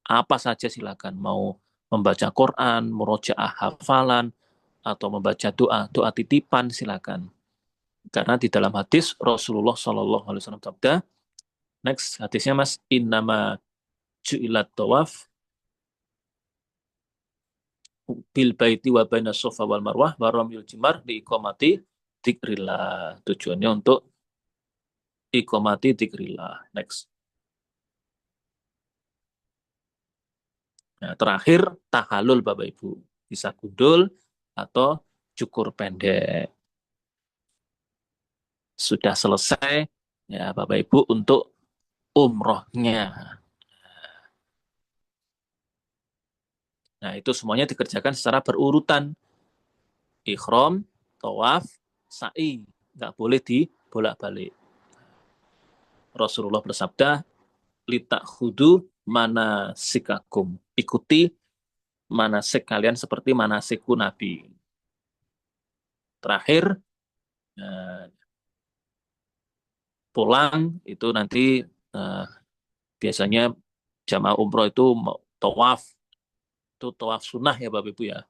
apa saja silakan. Mau membaca Quran, murojaah hafalan, atau membaca doa, doa titipan silakan. Karena di dalam hadis Rasulullah Shallallahu Alaihi Wasallam sabda, next hadisnya Mas, innama ju'ilat tawaf bil baiti wa baina sofa wal marwah wa ramyul jimar di iqamati dzikrillah. Tujuannya untuk iqamati dzikrillah. Next. Nah, terakhir tahalul Bapak Ibu. Bisa gundul atau cukur pendek. Sudah selesai ya Bapak Ibu untuk umrohnya. Nah, itu semuanya dikerjakan secara berurutan. Ikhram, tawaf, sa'i. Nggak boleh dibolak-balik. Rasulullah bersabda, litak hudu mana sikakum. Ikuti manasik kalian seperti manasikku Nabi. Terakhir, eh, pulang itu nanti eh, biasanya jamaah umroh itu tawaf. Itu tawaf sunnah ya Bapak Ibu ya.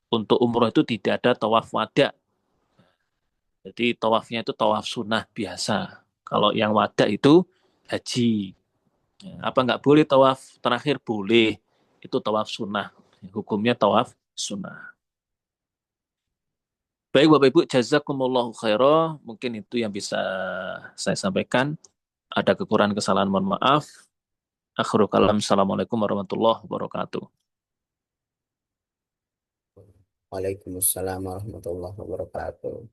Untuk umroh itu tidak ada tawaf wada. Jadi tawafnya itu tawaf sunnah biasa. Kalau yang wada itu haji. Apa nggak boleh tawaf terakhir? Boleh. Itu tawaf sunnah. Hukumnya tawaf sunnah. Baik Bapak Ibu, jazakumullahu khairah. Mungkin itu yang bisa saya sampaikan. Ada kekurangan kesalahan, mohon maaf. Akhirul kalam. Assalamualaikum warahmatullahi wabarakatuh. Waalaikumsalam warahmatullahi wabarakatuh.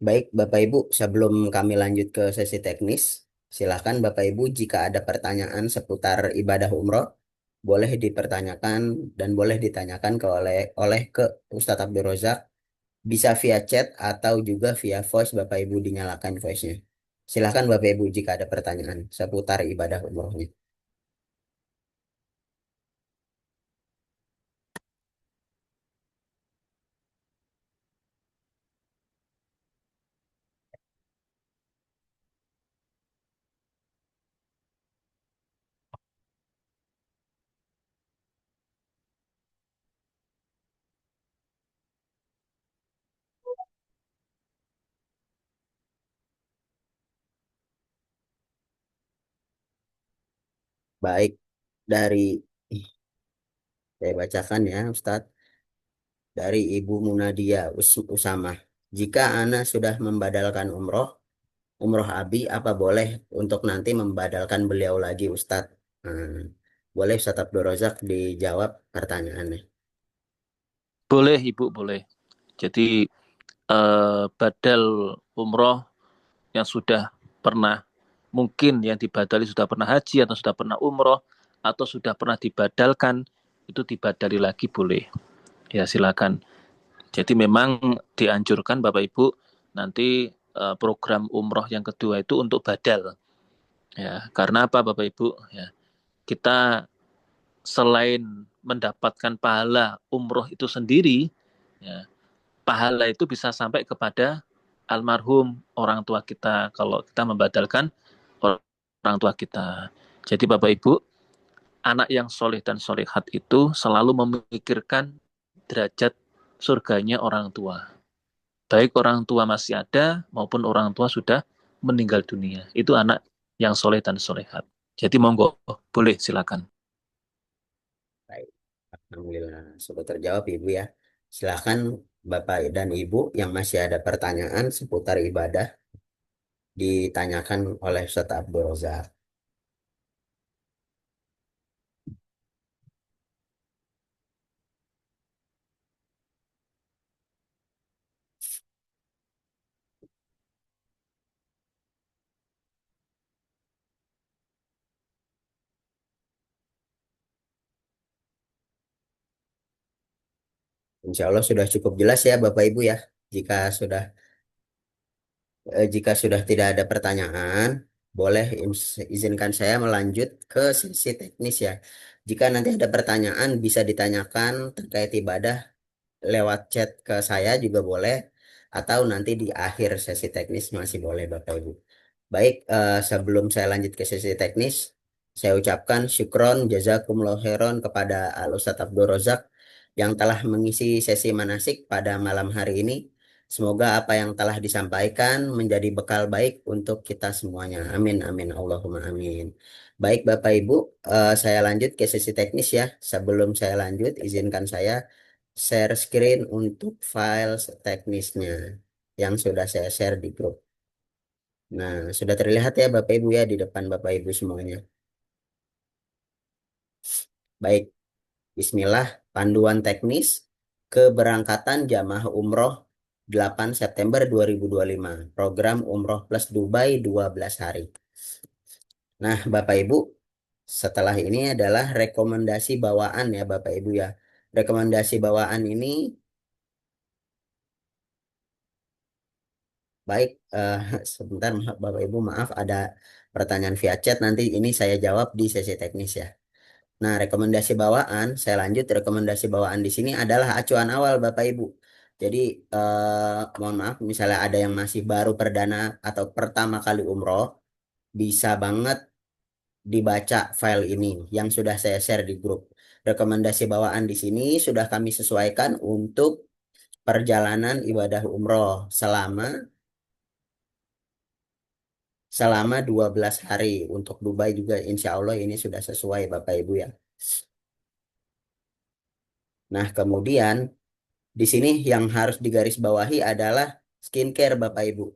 Baik, Bapak Ibu, sebelum kami lanjut ke sesi teknis, silakan Bapak Ibu jika ada pertanyaan seputar ibadah umroh, boleh dipertanyakan dan boleh ditanyakan oleh ke Ustadz Abdul Razak, bisa via chat atau juga via voice. Bapak Ibu dinyalakan voice-nya. Silakan Bapak Ibu jika ada pertanyaan seputar ibadah umrohnya. Baik, dari saya bacakan ya Ustadz, dari Ibu Munadia Usamah. Jika Ana sudah membadalkan umroh Abi, apa boleh untuk nanti membadalkan beliau lagi Ustadz? Boleh Ustadz Abdul Razak dijawab pertanyaannya. Boleh, Ibu, boleh. Jadi, badal umroh yang sudah pernah, mungkin yang dibadali sudah pernah haji atau sudah pernah umroh atau sudah pernah dibadalkan, itu dibadali lagi boleh. Ya, silakan. Jadi memang dianjurkan Bapak Ibu nanti program umroh yang kedua itu untuk badal. Ya, karena apa Bapak Ibu? Ya, kita selain mendapatkan pahala umroh itu sendiri, ya, pahala itu bisa sampai kepada almarhum orang tua kita kalau kita membadalkan orang tua kita. Jadi Bapak Ibu, anak yang soleh dan solehat itu selalu memikirkan derajat surganya orang tua. Baik orang tua masih ada maupun orang tua sudah meninggal dunia. Itu anak yang soleh dan solehat. Jadi monggo, boleh silakan. Baik, Alhamdulillah sudah terjawab Ibu ya. Silakan Bapak dan Ibu yang masih ada pertanyaan seputar ibadah ditanyakan oleh Ustadz Abdul Razak. Insya Allah sudah cukup jelas ya Bapak Ibu ya. Jika sudah jika sudah tidak ada pertanyaan, boleh izinkan saya melanjut ke sesi teknis ya. Jika nanti ada pertanyaan bisa ditanyakan terkait ibadah lewat chat ke saya juga boleh, atau nanti di akhir sesi teknis masih boleh Bapak Ibu. Baik, sebelum saya lanjut ke sesi teknis, saya ucapkan syukron jazakumullah khairan kepada Al Ustadz Abdul Razak yang telah mengisi sesi manasik pada malam hari ini. Semoga apa yang telah disampaikan menjadi bekal baik untuk kita semuanya. Amin, amin, Allahumma amin. Baik, Bapak Ibu, saya lanjut ke sesi teknis ya. Sebelum saya lanjut, izinkan saya share screen untuk file teknisnya yang sudah saya share di grup. Nah, sudah terlihat ya Bapak Ibu ya di depan Bapak Ibu semuanya. Baik, Bismillah, panduan teknis keberangkatan jamaah umroh 8 September 2025, program umroh plus Dubai 12 hari. Nah, Bapak Ibu, setelah ini adalah rekomendasi bawaan ya Bapak Ibu ya. Rekomendasi bawaan ini baik, sebentar Bapak Ibu maaf ada pertanyaan via chat, nanti ini saya jawab di sesi teknis ya. Nah, rekomendasi bawaan, saya lanjut rekomendasi bawaan di sini adalah acuan awal Bapak Ibu. Jadi, mohon maaf, misalnya ada yang masih baru perdana atau pertama kali umroh, bisa banget dibaca file ini yang sudah saya share di grup. Rekomendasi bawaan di sini sudah kami sesuaikan untuk perjalanan ibadah umroh selama 12 hari. Untuk Dubai juga insya Allah ini sudah sesuai Bapak Ibu ya. Nah, kemudian di sini yang harus digarisbawahi adalah skincare Bapak Ibu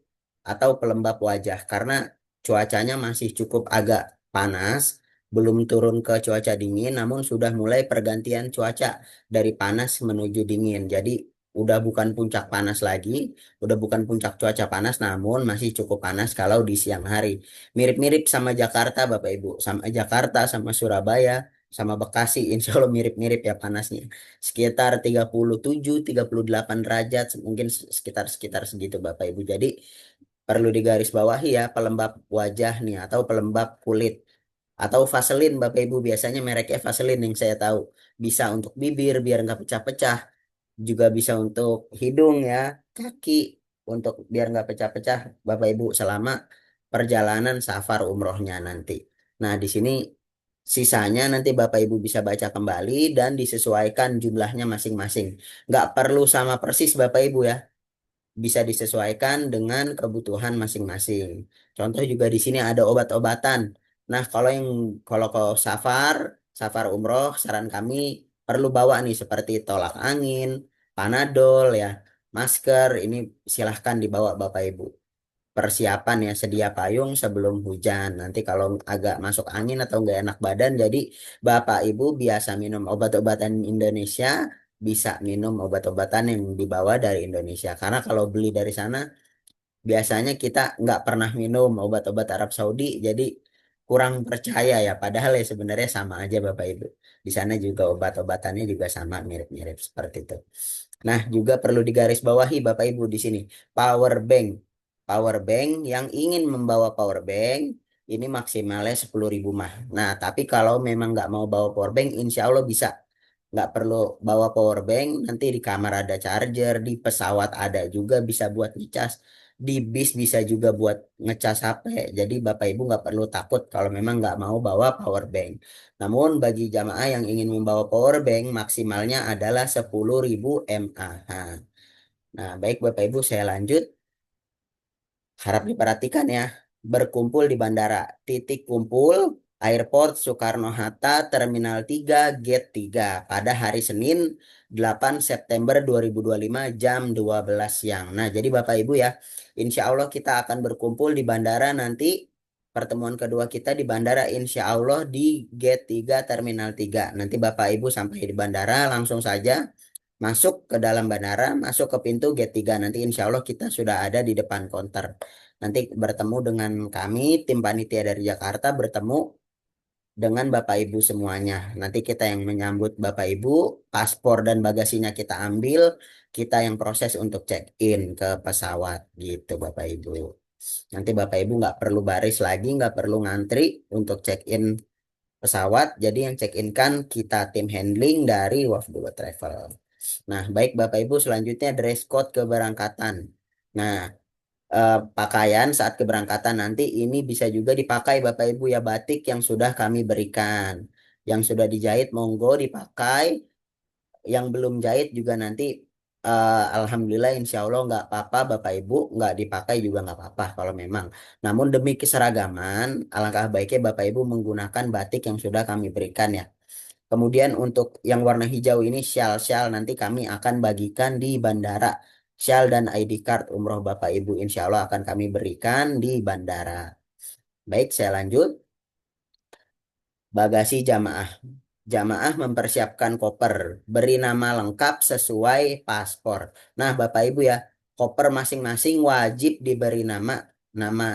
atau pelembab wajah karena cuacanya masih cukup agak panas. belum turun ke cuaca dingin, namun sudah mulai pergantian cuaca dari panas menuju dingin. Jadi udah bukan puncak panas lagi, udah bukan puncak cuaca panas, namun masih cukup panas kalau di siang hari. Mirip-mirip sama Jakarta, Bapak Ibu, sama Jakarta, sama Surabaya, sama Bekasi, insya Allah mirip-mirip ya panasnya. Sekitar 37, 38 derajat, mungkin sekitar segitu Bapak Ibu. Jadi perlu digarisbawahi ya, pelembab wajah nih atau pelembab kulit atau Vaseline Bapak Ibu, biasanya mereknya Vaseline yang saya tahu, bisa untuk bibir biar nggak pecah-pecah, juga bisa untuk hidung ya, kaki untuk biar nggak pecah-pecah Bapak Ibu selama perjalanan safar umrohnya nanti. Nah, di sini sisanya nanti Bapak Ibu bisa baca kembali dan disesuaikan jumlahnya masing-masing. Nggak perlu sama persis Bapak Ibu ya, bisa disesuaikan dengan kebutuhan masing-masing. Contoh juga di sini ada obat-obatan. Nah, kalau safar umroh, saran kami perlu bawa nih seperti tolak angin, Panadol ya, masker. Ini silahkan dibawa Bapak Ibu. Persiapan ya, sedia payung sebelum hujan. Nanti kalau agak masuk angin atau nggak enak badan, jadi Bapak Ibu biasa minum obat-obatan Indonesia, bisa minum obat-obatan yang dibawa dari Indonesia. Karena kalau beli dari sana, biasanya kita nggak pernah minum obat-obat Arab Saudi, jadi kurang percaya ya. Padahal ya sebenarnya sama aja Bapak Ibu. Di sana juga obat-obatannya juga sama, mirip-mirip seperti itu. Nah, juga perlu digarisbawahi Bapak Ibu di sini, power bank. Power bank yang ingin membawa power bank ini maksimalnya 10.000 mah. Nah, tapi kalau memang nggak mau bawa power bank, insya Allah bisa. Nggak perlu bawa power bank, nanti di kamar ada charger, di pesawat ada juga bisa buat ngecas, di bis bisa juga buat ngecas HP. Jadi Bapak Ibu nggak perlu takut kalau memang nggak mau bawa power bank. Namun bagi jamaah yang ingin membawa power bank maksimalnya adalah 10.000 mAh. Nah, baik Bapak Ibu, saya lanjut. Harap diperhatikan ya. Berkumpul di bandara. Titik kumpul Airport Soekarno-Hatta Terminal 3 Gate 3 pada hari Senin 8 September 2025 jam 12 siang. Nah, jadi Bapak Ibu ya, insya Allah kita akan berkumpul di bandara nanti. Pertemuan kedua kita di bandara insya Allah di Gate 3 Terminal 3. Nanti Bapak Ibu sampai di bandara langsung saja masuk ke dalam bandara, masuk ke pintu gate 3. Nanti insya Allah kita sudah ada di depan konter. Nanti bertemu dengan kami, tim panitia dari Jakarta, bertemu dengan Bapak Ibu semuanya. Nanti kita yang menyambut Bapak Ibu, paspor dan bagasinya kita ambil, kita yang proses untuk check-in ke pesawat gitu Bapak Ibu. Nanti Bapak Ibu nggak perlu baris lagi, nggak perlu ngantri untuk check-in pesawat. Jadi yang check-in kan kita tim handling dari Wafdu Travel. Nah, baik Bapak Ibu, selanjutnya dress code keberangkatan. Nah, pakaian saat keberangkatan nanti ini bisa juga dipakai Bapak Ibu ya, batik yang sudah kami berikan. Yang sudah dijahit monggo dipakai, yang belum jahit juga nanti Alhamdulillah insya Allah nggak apa-apa Bapak Ibu, nggak dipakai juga nggak apa-apa kalau memang. Namun demi keseragaman, alangkah baiknya Bapak Ibu menggunakan batik yang sudah kami berikan ya. Kemudian untuk yang warna hijau ini syal-syal nanti kami akan bagikan di bandara. Syal dan ID card umroh Bapak Ibu insya Allah akan kami berikan di bandara. Baik, saya lanjut. Bagasi jamaah. Jamaah mempersiapkan koper, beri nama lengkap sesuai paspor. Nah, Bapak Ibu ya, koper masing-masing wajib diberi nama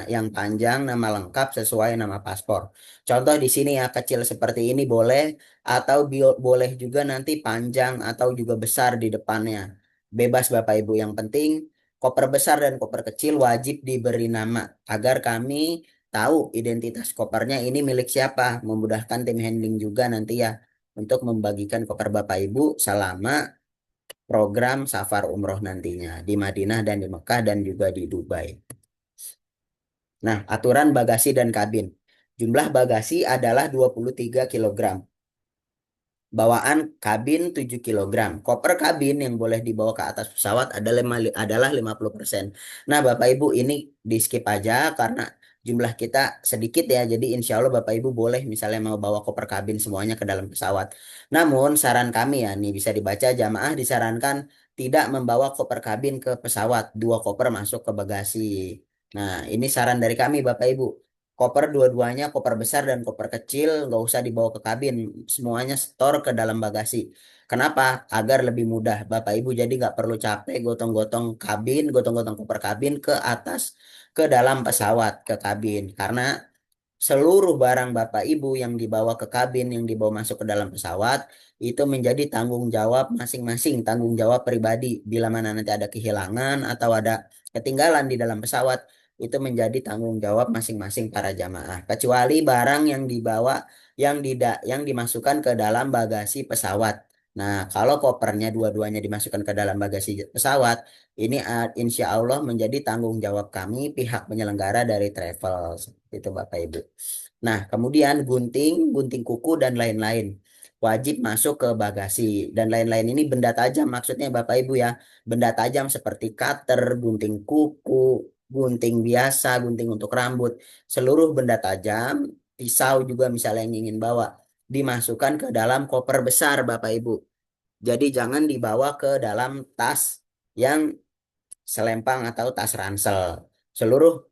yang panjang, nama lengkap sesuai nama paspor. Contoh di sini ya, kecil seperti ini boleh, atau boleh juga nanti panjang atau juga besar di depannya. Bebas Bapak Ibu, yang penting koper besar dan koper kecil wajib diberi nama agar kami tahu identitas kopernya ini milik siapa, memudahkan tim handling juga nanti ya untuk membagikan koper Bapak Ibu selama program safar umroh nantinya di Madinah dan di Mekah dan juga di Dubai. Nah, aturan bagasi dan kabin. Jumlah bagasi adalah 23 kilogram. Bawaan kabin 7 kilogram. Koper kabin yang boleh dibawa ke atas pesawat adalah 50%. Nah, Bapak Ibu ini di skip aja karena jumlah kita sedikit ya. Jadi insya Allah Bapak Ibu boleh misalnya mau bawa koper kabin semuanya ke dalam pesawat. Namun saran kami ya, nih bisa dibaca, jamaah disarankan tidak membawa koper kabin ke pesawat. 2 koper masuk ke bagasi. Nah, ini saran dari kami Bapak Ibu. Koper dua-duanya, koper besar dan koper kecil, nggak usah dibawa ke kabin. Semuanya store ke dalam bagasi. Kenapa? Agar lebih mudah. Bapak Ibu jadi nggak perlu capek gotong-gotong kabin, gotong-gotong koper kabin ke atas, ke dalam pesawat, ke kabin. Karena seluruh barang Bapak Ibu yang dibawa ke kabin, yang dibawa masuk ke dalam pesawat, itu menjadi tanggung jawab masing-masing, tanggung jawab pribadi. Bila mana nanti ada kehilangan atau ada ketinggalan di dalam pesawat, itu menjadi tanggung jawab masing-masing para jamaah. Kecuali barang yang dibawa, yang dimasukkan ke dalam bagasi pesawat. Nah, kalau kopernya dua-duanya dimasukkan ke dalam bagasi pesawat, ini insya Allah menjadi tanggung jawab kami pihak penyelenggara dari travel. Itu Bapak Ibu. Nah, kemudian gunting, gunting kuku dan lain-lain wajib masuk ke bagasi. Dan lain-lain ini benda tajam maksudnya Bapak Ibu ya. Benda tajam seperti cutter, gunting kuku, gunting biasa, gunting untuk rambut. Seluruh benda tajam, pisau juga misalnya yang ingin bawa, dimasukkan ke dalam koper besar Bapak Ibu. Jadi jangan dibawa ke dalam tas yang selempang atau tas ransel. Seluruh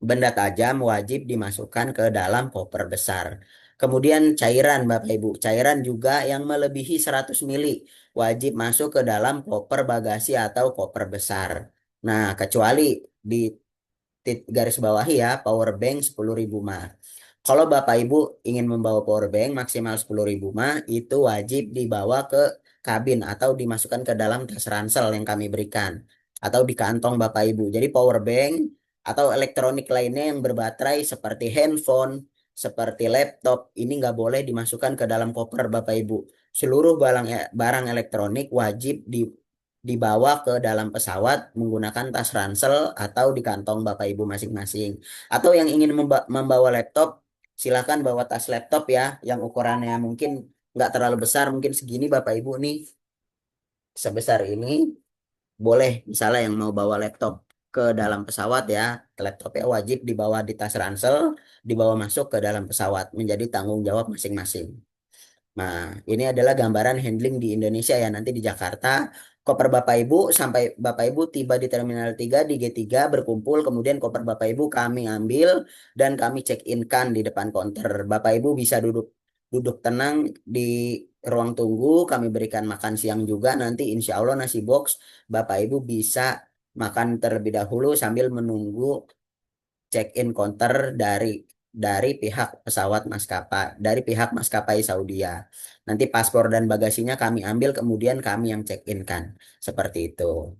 benda tajam wajib dimasukkan ke dalam koper besar. Kemudian cairan Bapak Ibu, cairan juga yang melebihi 100 mili wajib masuk ke dalam koper bagasi atau koper besar. Nah, kecuali di garis bawahi ya, power bank 10.000 mah. Kalau Bapak Ibu ingin membawa power bank maksimal 10.000 mah, itu wajib dibawa ke kabin atau dimasukkan ke dalam tas ransel yang kami berikan. Atau di kantong Bapak Ibu. Jadi power bank atau elektronik lainnya yang berbaterai seperti handphone, seperti laptop, ini nggak boleh dimasukkan ke dalam koper Bapak Ibu. Seluruh barang elektronik wajib dibawa ke dalam pesawat menggunakan tas ransel atau di kantong Bapak Ibu masing-masing. Atau yang ingin membawa laptop, silakan bawa tas laptop ya, yang ukurannya mungkin nggak terlalu besar, mungkin segini Bapak Ibu nih, sebesar ini, boleh misalnya yang mau bawa laptop ke dalam pesawat ya, laptopnya wajib dibawa di tas ransel, dibawa masuk ke dalam pesawat, menjadi tanggung jawab masing-masing. Nah, ini adalah gambaran handling di Indonesia ya. Nanti di Jakarta, koper Bapak Ibu sampai Bapak Ibu tiba di Terminal 3 di G3 berkumpul, kemudian koper Bapak Ibu kami ambil dan kami check in kan di depan konter. Bapak Ibu bisa duduk duduk tenang di ruang tunggu, kami berikan makan siang juga. Nanti insya Allah nasi box Bapak Ibu bisa makan terlebih dahulu sambil menunggu check-in counter dari pihak pesawat maskapai, dari pihak maskapai Saudia. Nanti paspor dan bagasinya kami ambil, kemudian kami yang check-in kan. Seperti itu.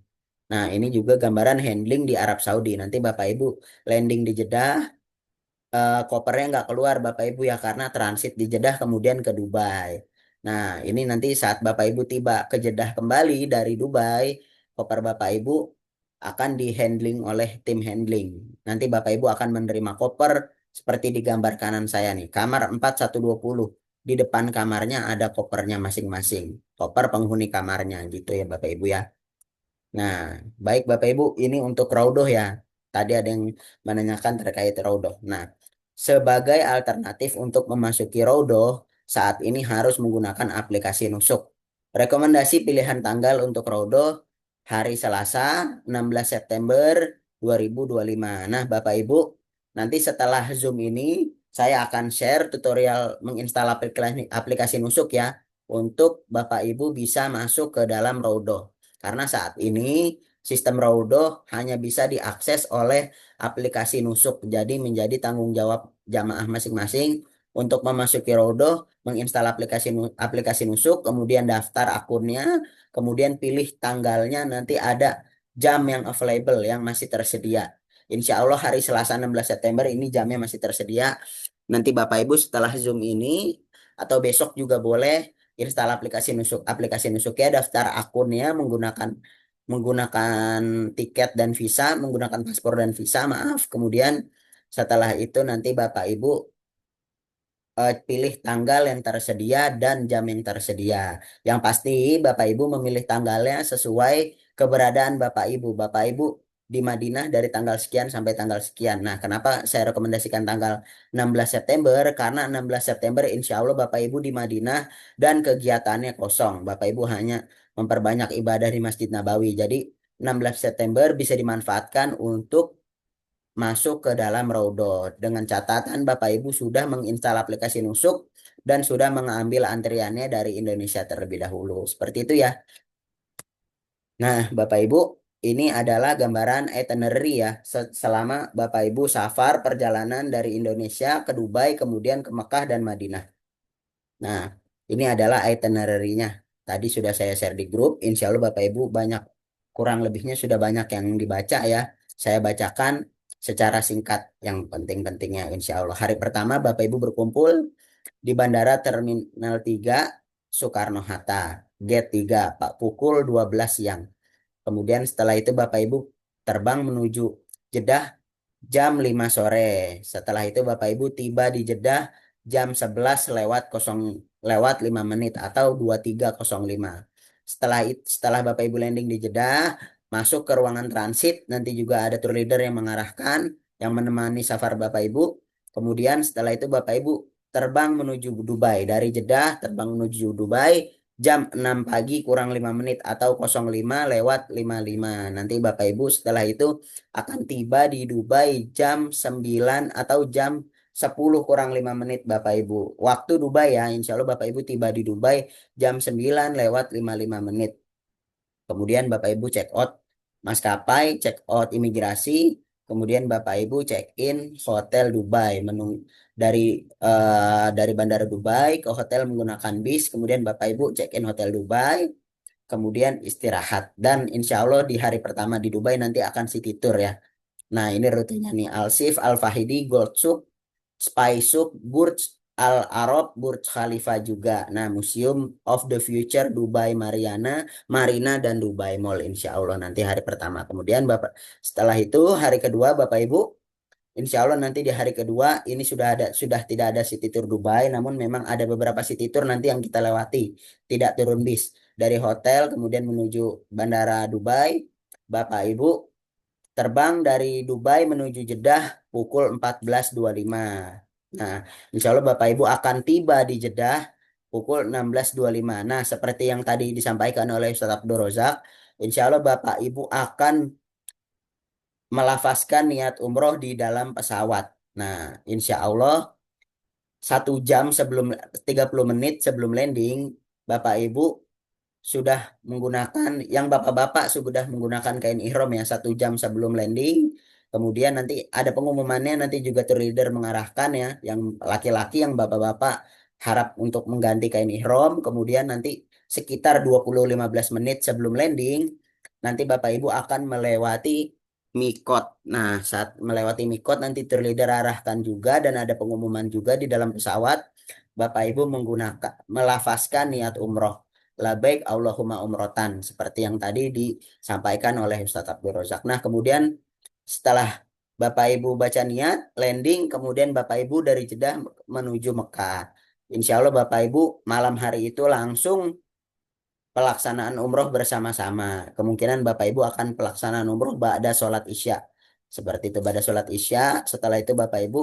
Nah, ini juga gambaran handling di Arab Saudi. Nanti Bapak Ibu landing di Jeddah, kopernya nggak keluar Bapak Ibu ya karena transit di Jeddah kemudian ke Dubai. Nah, ini nanti saat Bapak Ibu tiba ke Jeddah kembali dari Dubai, koper Bapak Ibu akan di-handling oleh tim handling. Nanti Bapak Ibu akan menerima koper seperti di gambar kanan saya nih, kamar 4120. Di depan kamarnya ada kopernya masing-masing. Koper penghuni kamarnya gitu ya Bapak Ibu ya. Nah, baik Bapak Ibu, ini untuk Raudoh ya. Tadi ada yang menanyakan terkait Raudoh. Nah, sebagai alternatif untuk memasuki Raudoh, saat ini harus menggunakan aplikasi Nusuk. Rekomendasi pilihan tanggal untuk Raudoh hari Selasa 16 September 2025. Nah, Bapak Ibu, nanti setelah Zoom ini saya akan share tutorial menginstal aplikasi Nusuk ya untuk Bapak Ibu bisa masuk ke dalam Raudoh. Karena saat ini sistem Raudoh hanya bisa diakses oleh aplikasi Nusuk. Jadi menjadi tanggung jawab jamaah masing-masing untuk memasuki Raudoh, menginstal aplikasi Nusuk, kemudian daftar akunnya, kemudian pilih tanggalnya, nanti ada jam yang available yang masih tersedia. Insya Allah hari Selasa 16 September ini jamnya masih tersedia. Nanti Bapak Ibu setelah Zoom ini atau besok juga boleh install aplikasi Nusuk. Aplikasi Nusuk ya daftar akunnya menggunakan menggunakan tiket dan visa, menggunakan paspor dan visa, maaf. Kemudian setelah itu nanti Bapak Ibu pilih tanggal yang tersedia dan jam yang tersedia. Yang pasti Bapak Ibu memilih tanggalnya sesuai keberadaan Bapak Ibu. Bapak Ibu di Madinah dari tanggal sekian sampai tanggal sekian. Nah, kenapa saya rekomendasikan tanggal 16 September? Karena 16 September insya Allah Bapak Ibu di Madinah dan kegiatannya kosong. Bapak Ibu hanya memperbanyak ibadah di Masjid Nabawi. Jadi 16 September bisa dimanfaatkan untuk masuk ke dalam Raudhah dengan catatan Bapak Ibu sudah menginstal aplikasi Nusuk dan sudah mengambil antriannya dari Indonesia terlebih dahulu. Seperti itu ya. Nah, Bapak Ibu, ini adalah gambaran itinerary ya selama Bapak Ibu safar perjalanan dari Indonesia ke Dubai, kemudian ke Mekah dan Madinah. Nah, ini adalah itinerary-nya. Tadi sudah saya share di grup. Insya Allah Bapak Ibu banyak, kurang lebihnya sudah banyak yang dibaca ya. Saya bacakan secara singkat yang penting-pentingnya insya Allah. Hari pertama Bapak Ibu berkumpul di Bandara Terminal 3 Soekarno-Hatta, Gate 3, Pak, pukul 12 siang. Kemudian setelah itu Bapak Ibu terbang menuju Jeddah jam 5 sore. Setelah itu Bapak Ibu tiba di Jeddah jam 11 lewat 5 menit atau 23.05. Setelah Bapak Ibu landing di Jeddah, masuk ke ruangan transit, nanti juga ada tour leader yang mengarahkan, yang menemani safar Bapak Ibu. Kemudian setelah itu Bapak Ibu terbang menuju Dubai. Dari Jeddah terbang menuju Dubai jam 6 pagi kurang 5 menit atau 05 lewat 55. Nanti Bapak Ibu setelah itu akan tiba di Dubai jam 9 atau jam 10 kurang 5 menit Bapak Ibu. Waktu Dubai ya, insya Allah Bapak Ibu tiba di Dubai jam 9 lewat 55 menit. Kemudian Bapak Ibu check out maskapai, check out imigrasi, kemudian Bapak Ibu check in hotel Dubai, dari Bandara Dubai ke hotel menggunakan bis, kemudian Bapak Ibu check in hotel Dubai, kemudian istirahat. Dan insya Allah di hari pertama di Dubai nanti akan city tour ya. Nah, ini rutenya nih. Al-Sif, Al-Fahidi, Gold Souk, Spy Souk, Burj Al Arab, Burj Khalifa juga. Nah, Museum of the Future Dubai Marina dan Dubai Mall insya Allah nanti hari pertama. Kemudian setelah itu hari kedua Bapak Ibu, insya Allah nanti di hari kedua ini sudah tidak ada city tour Dubai, namun memang ada beberapa city tour nanti yang kita lewati, tidak turun bis dari hotel kemudian menuju Bandara Dubai. Bapak Ibu terbang dari Dubai menuju Jeddah pukul 14.25. Nah, insya Allah Bapak Ibu akan tiba di Jeddah pukul 16.25. Nah, seperti yang tadi disampaikan oleh Ustaz Abdul Rozak, insya Allah Bapak Ibu akan melafazkan niat umroh di dalam pesawat. Nah, insya Allah 1 jam sebelum 30 menit sebelum landing, Bapak Ibu sudah menggunakan yang bapak-bapak sudah menggunakan kain ihram ya 1 jam sebelum landing. Kemudian nanti ada pengumumannya, nanti juga tour leader mengarahkan ya, yang laki-laki yang bapak-bapak harap untuk mengganti kain ihram. Kemudian nanti sekitar 20-15 menit sebelum landing, nanti Bapak Ibu akan melewati Mikot. Nah, saat melewati Mikot nanti tour leader arahkan juga dan ada pengumuman juga di dalam pesawat. Bapak Ibu menggunakan melafazkan niat umroh. Labaik Allahumma umrotan seperti yang tadi disampaikan oleh Ustadz Abdul Razak. Nah, kemudian setelah Bapak Ibu baca niat, landing, kemudian Bapak Ibu dari Jeddah menuju Mekah. Insya Allah Bapak Ibu malam hari itu langsung pelaksanaan umroh bersama-sama. Kemungkinan Bapak Ibu akan pelaksanaan umroh pada sholat Isya. Seperti itu, pada sholat Isya, setelah itu Bapak Ibu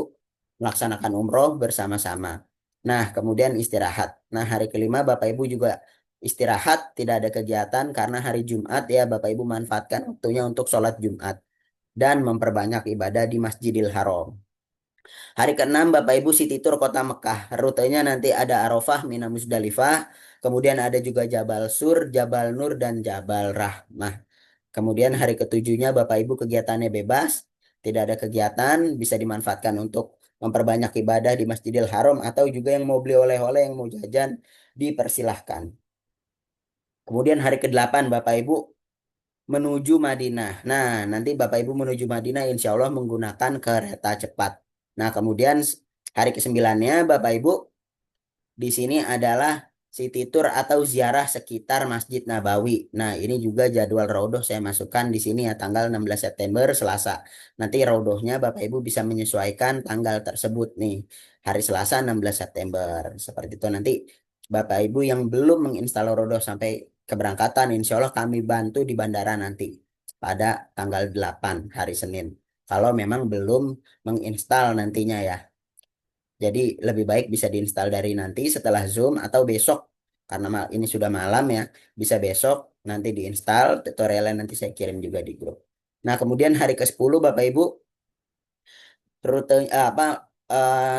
melaksanakan umroh bersama-sama. Nah, kemudian istirahat. Nah, hari kelima Bapak Ibu juga istirahat, tidak ada kegiatan karena hari Jumat ya Bapak Ibu manfaatkan waktunya untuk sholat Jumat dan memperbanyak ibadah di Masjidil Haram. Hari keenam Bapak Ibu City Tour Kota Mekah. Rutenya nanti ada Arafah, Mina Musdalifah, kemudian ada juga Jabal Sur, Jabal Nur dan Jabal Rahmah. Kemudian hari ketujuhnya Bapak Ibu kegiatannya bebas, tidak ada kegiatan, bisa dimanfaatkan untuk memperbanyak ibadah di Masjidil Haram atau juga yang mau beli oleh-oleh, yang mau jajan, dipersilahkan. Kemudian hari ke-8 Bapak Ibu menuju Madinah. Nah, nanti Bapak Ibu menuju Madinah insya Allah menggunakan kereta cepat. Nah, kemudian hari ke-9-nya Bapak Ibu di sini adalah city tour atau ziarah sekitar Masjid Nabawi. Nah, ini juga jadwal raudhoh saya masukkan di sini ya tanggal 16 September Selasa. Nanti raudhohnya Bapak Ibu bisa menyesuaikan tanggal tersebut nih. Hari Selasa 16 September. Seperti itu nanti Bapak Ibu yang belum menginstal raudhoh sampai keberangkatan insya Allah kami bantu di bandara nanti pada tanggal 8 hari Senin. Kalau memang belum menginstal nantinya ya. Jadi lebih baik bisa diinstal dari nanti setelah Zoom atau besok karena ini sudah malam ya. Bisa besok nanti diinstal tutorialnya nanti saya kirim juga di grup. Nah, kemudian hari ke-10 Bapak Ibu Rute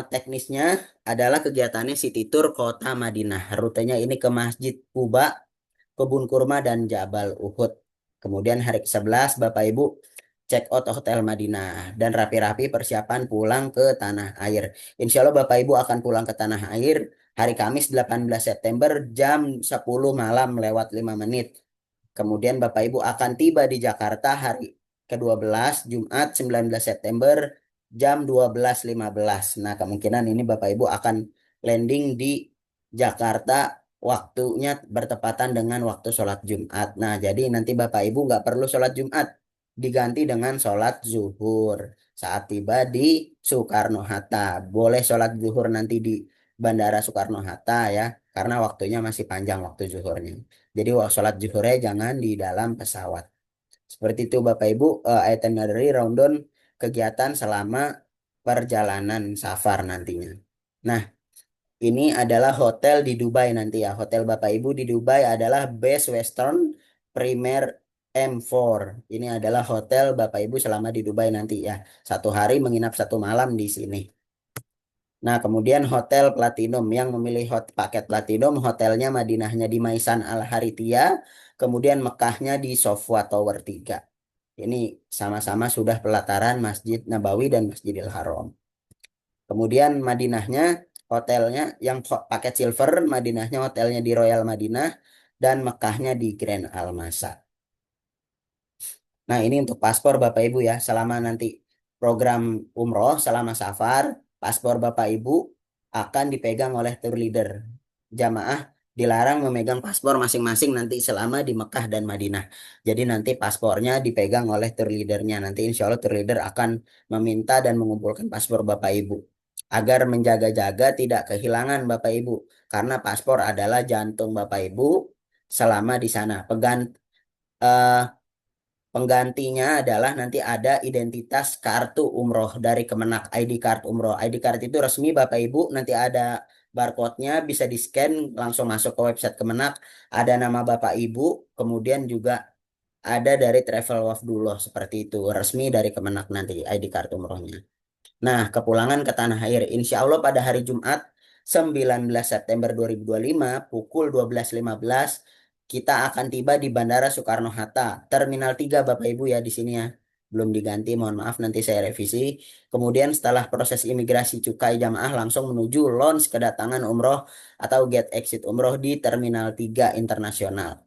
teknisnya adalah kegiatannya City Tour Kota Madinah. Rutenya ini ke Masjid Kuba, Kebun Kurma dan Jabal Uhud. Kemudian hari ke-11 Bapak Ibu check out Hotel Madinah dan rapi-rapi persiapan pulang ke tanah air. Insya Allah Bapak Ibu akan pulang ke tanah air hari Kamis 18 September jam 10 malam lewat 5 menit. Kemudian Bapak Ibu akan tiba di Jakarta hari ke-12 Jumat 19 September jam 12.15. Nah, kemungkinan ini Bapak Ibu akan landing di Jakarta waktunya bertepatan dengan waktu sholat Jumat. Nah, jadi nanti Bapak Ibu nggak perlu sholat Jumat, diganti dengan sholat zuhur saat tiba di Soekarno-Hatta. Boleh sholat zuhur nanti di Bandara Soekarno-Hatta ya, karena waktunya masih panjang waktu zuhurnya. Jadi sholat zuhurnya jangan di dalam pesawat. Seperti itu Bapak Ibu, itinerary rundown kegiatan selama perjalanan safar nantinya. Nah, ini adalah hotel di Dubai nanti ya. Hotel Bapak Ibu di Dubai adalah Best Western Premier M4. Ini adalah hotel Bapak Ibu selama di Dubai nanti ya. 1 hari menginap 1 malam di sini. Nah, kemudian Hotel Platinum yang memilih paket Platinum, hotelnya Madinahnya di Maisan Al Harithiyah, kemudian Mekahnya di Sofwa Tower 3. Ini sama-sama sudah pelataran Masjid Nabawi dan Masjidil Haram. Kemudian Madinahnya hotelnya yang paket silver, Madinahnya hotelnya di Royal Madinah dan Mekahnya di Grand Al Masa. Nah, ini untuk paspor Bapak Ibu ya. Selama nanti program umroh, selama safar, paspor Bapak Ibu akan dipegang oleh tour leader. Jamaah dilarang memegang paspor masing-masing nanti selama di Mekah dan Madinah. Jadi nanti paspornya dipegang oleh tour leadernya. Nanti insya Allah tour leader akan meminta dan mengumpulkan paspor Bapak Ibu. Agar menjaga-jaga tidak kehilangan Bapak Ibu. Karena paspor adalah jantung Bapak Ibu selama di sana. Eh, Penggantinya adalah nanti ada identitas kartu umroh dari Kemenak, ID card umroh. ID card itu resmi Bapak Ibu, nanti ada barcode-nya bisa di-scan langsung masuk ke website Kemenak, ada nama Bapak Ibu, kemudian juga ada dari Travel Wafdullah seperti itu, resmi dari Kemenak nanti ID card umrohnya. Nah, kepulangan ke tanah air insya Allah pada hari Jumat 19 September 2025 pukul 12.15 kita akan tiba di Bandara Soekarno-Hatta, Terminal 3 Bapak Ibu ya di sini ya. Belum diganti, mohon maaf nanti saya revisi. Kemudian setelah proses imigrasi cukai jamaah langsung menuju lounge kedatangan umroh atau gate exit umroh di Terminal 3 Internasional.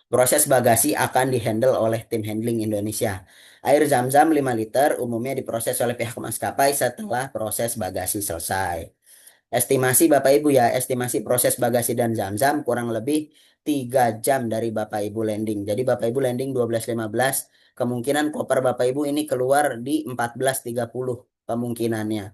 Proses bagasi akan dihandle oleh tim handling Indonesia. Air zam-zam 5 liter umumnya diproses oleh pihak maskapai setelah proses bagasi selesai. Estimasi Bapak Ibu ya, estimasi proses bagasi dan zam-zam kurang lebih 3 jam dari Bapak Ibu landing. Jadi Bapak Ibu landing 12.15, kemungkinan koper Bapak Ibu ini keluar di 14.30 kemungkinannya.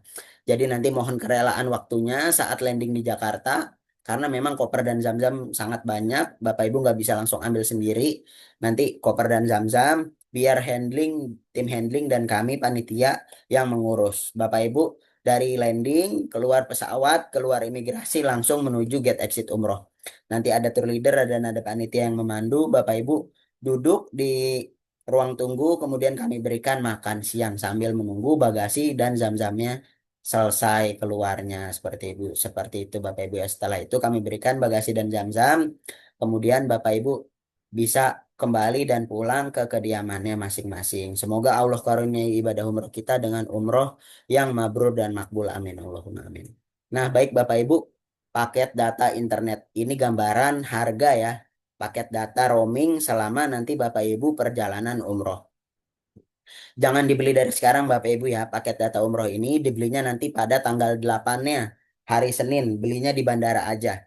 Jadi nanti mohon kerelaan waktunya saat landing di Jakarta, karena memang koper dan zam-zam sangat banyak, Bapak Ibu nggak bisa langsung ambil sendiri. Nanti koper dan zam-zam biar handling, tim handling dan kami panitia yang mengurus. Bapak Ibu dari landing, keluar pesawat, keluar imigrasi langsung menuju gate exit umroh. Nanti ada tour leader dan ada panitia yang memandu. Bapak Ibu duduk di ruang tunggu, kemudian kami berikan makan siang sambil menunggu bagasi dan zam-zamnya selesai keluarnya seperti itu Bapak Ibu ya. Setelah itu kami berikan bagasi dan zam-zam, kemudian Bapak Ibu bisa kembali dan pulang ke kediamannya masing-masing. Semoga Allah karuniai ibadah umroh kita dengan umroh yang mabrur dan makbul. Amin. Allahumma amin. Nah, baik Bapak Ibu, paket data internet ini gambaran harga ya. Paket data roaming selama nanti Bapak Ibu perjalanan umroh. Jangan dibeli dari sekarang Bapak Ibu ya. Paket data umroh ini dibelinya nanti pada tanggal 8-nya hari Senin. Belinya di bandara aja.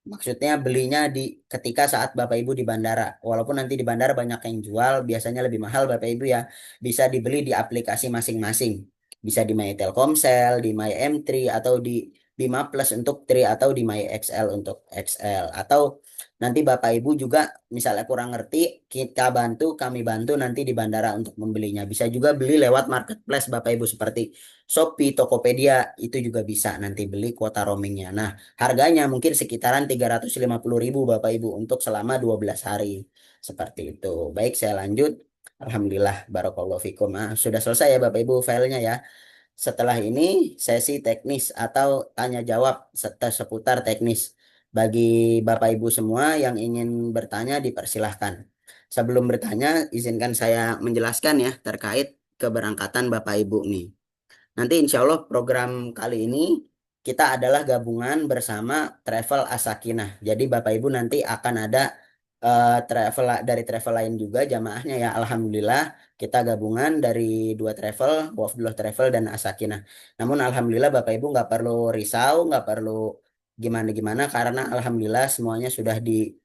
Maksudnya belinya di ketika saat Bapak Ibu di bandara. Walaupun nanti di bandara banyak yang jual, biasanya lebih mahal Bapak Ibu ya. Bisa dibeli di aplikasi masing-masing. Bisa di My Telkomsel, di My M3 atau di Bima Plus untuk 3 atau di My XL untuk XL. Atau nanti Bapak Ibu juga misalnya kurang ngerti, kami bantu nanti di bandara untuk membelinya. Bisa juga beli lewat marketplace Bapak Ibu seperti Shopee, Tokopedia, itu juga bisa nanti beli kuota roamingnya. Nah, harganya mungkin sekitaran 350.000 Bapak Ibu untuk selama 12 hari. Seperti itu. Baik, saya lanjut. Alhamdulillah, barakallahu fikum. Sudah selesai ya Bapak Ibu filenya ya. Setelah ini sesi teknis atau tanya jawab serta seputar teknis. Bagi Bapak Ibu semua yang ingin bertanya dipersilahkan. Sebelum bertanya, izinkan saya menjelaskan ya terkait keberangkatan Bapak Ibu nih. Nanti insya Allah program kali ini kita adalah gabungan bersama Travel Asakinah. Jadi Bapak Ibu nanti akan ada travel dari travel lain juga jamaahnya ya. Alhamdulillah kita gabungan dari dua travel, Wafdullah Travel dan Asakinah. Namun Alhamdulillah Bapak Ibu nggak perlu risau, nggak perlu gimana-gimana karena Alhamdulillah semuanya sudah di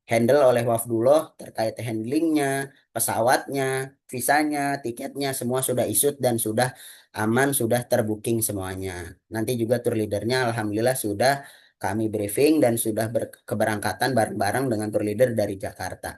handle oleh Wafdullah terkait handlingnya, pesawatnya, visanya, tiketnya semua sudah isut dan sudah aman, sudah terbooking semuanya. Nanti juga tour leadernya alhamdulillah sudah kami briefing dan sudah keberangkatan bareng-bareng dengan tour leader dari Jakarta.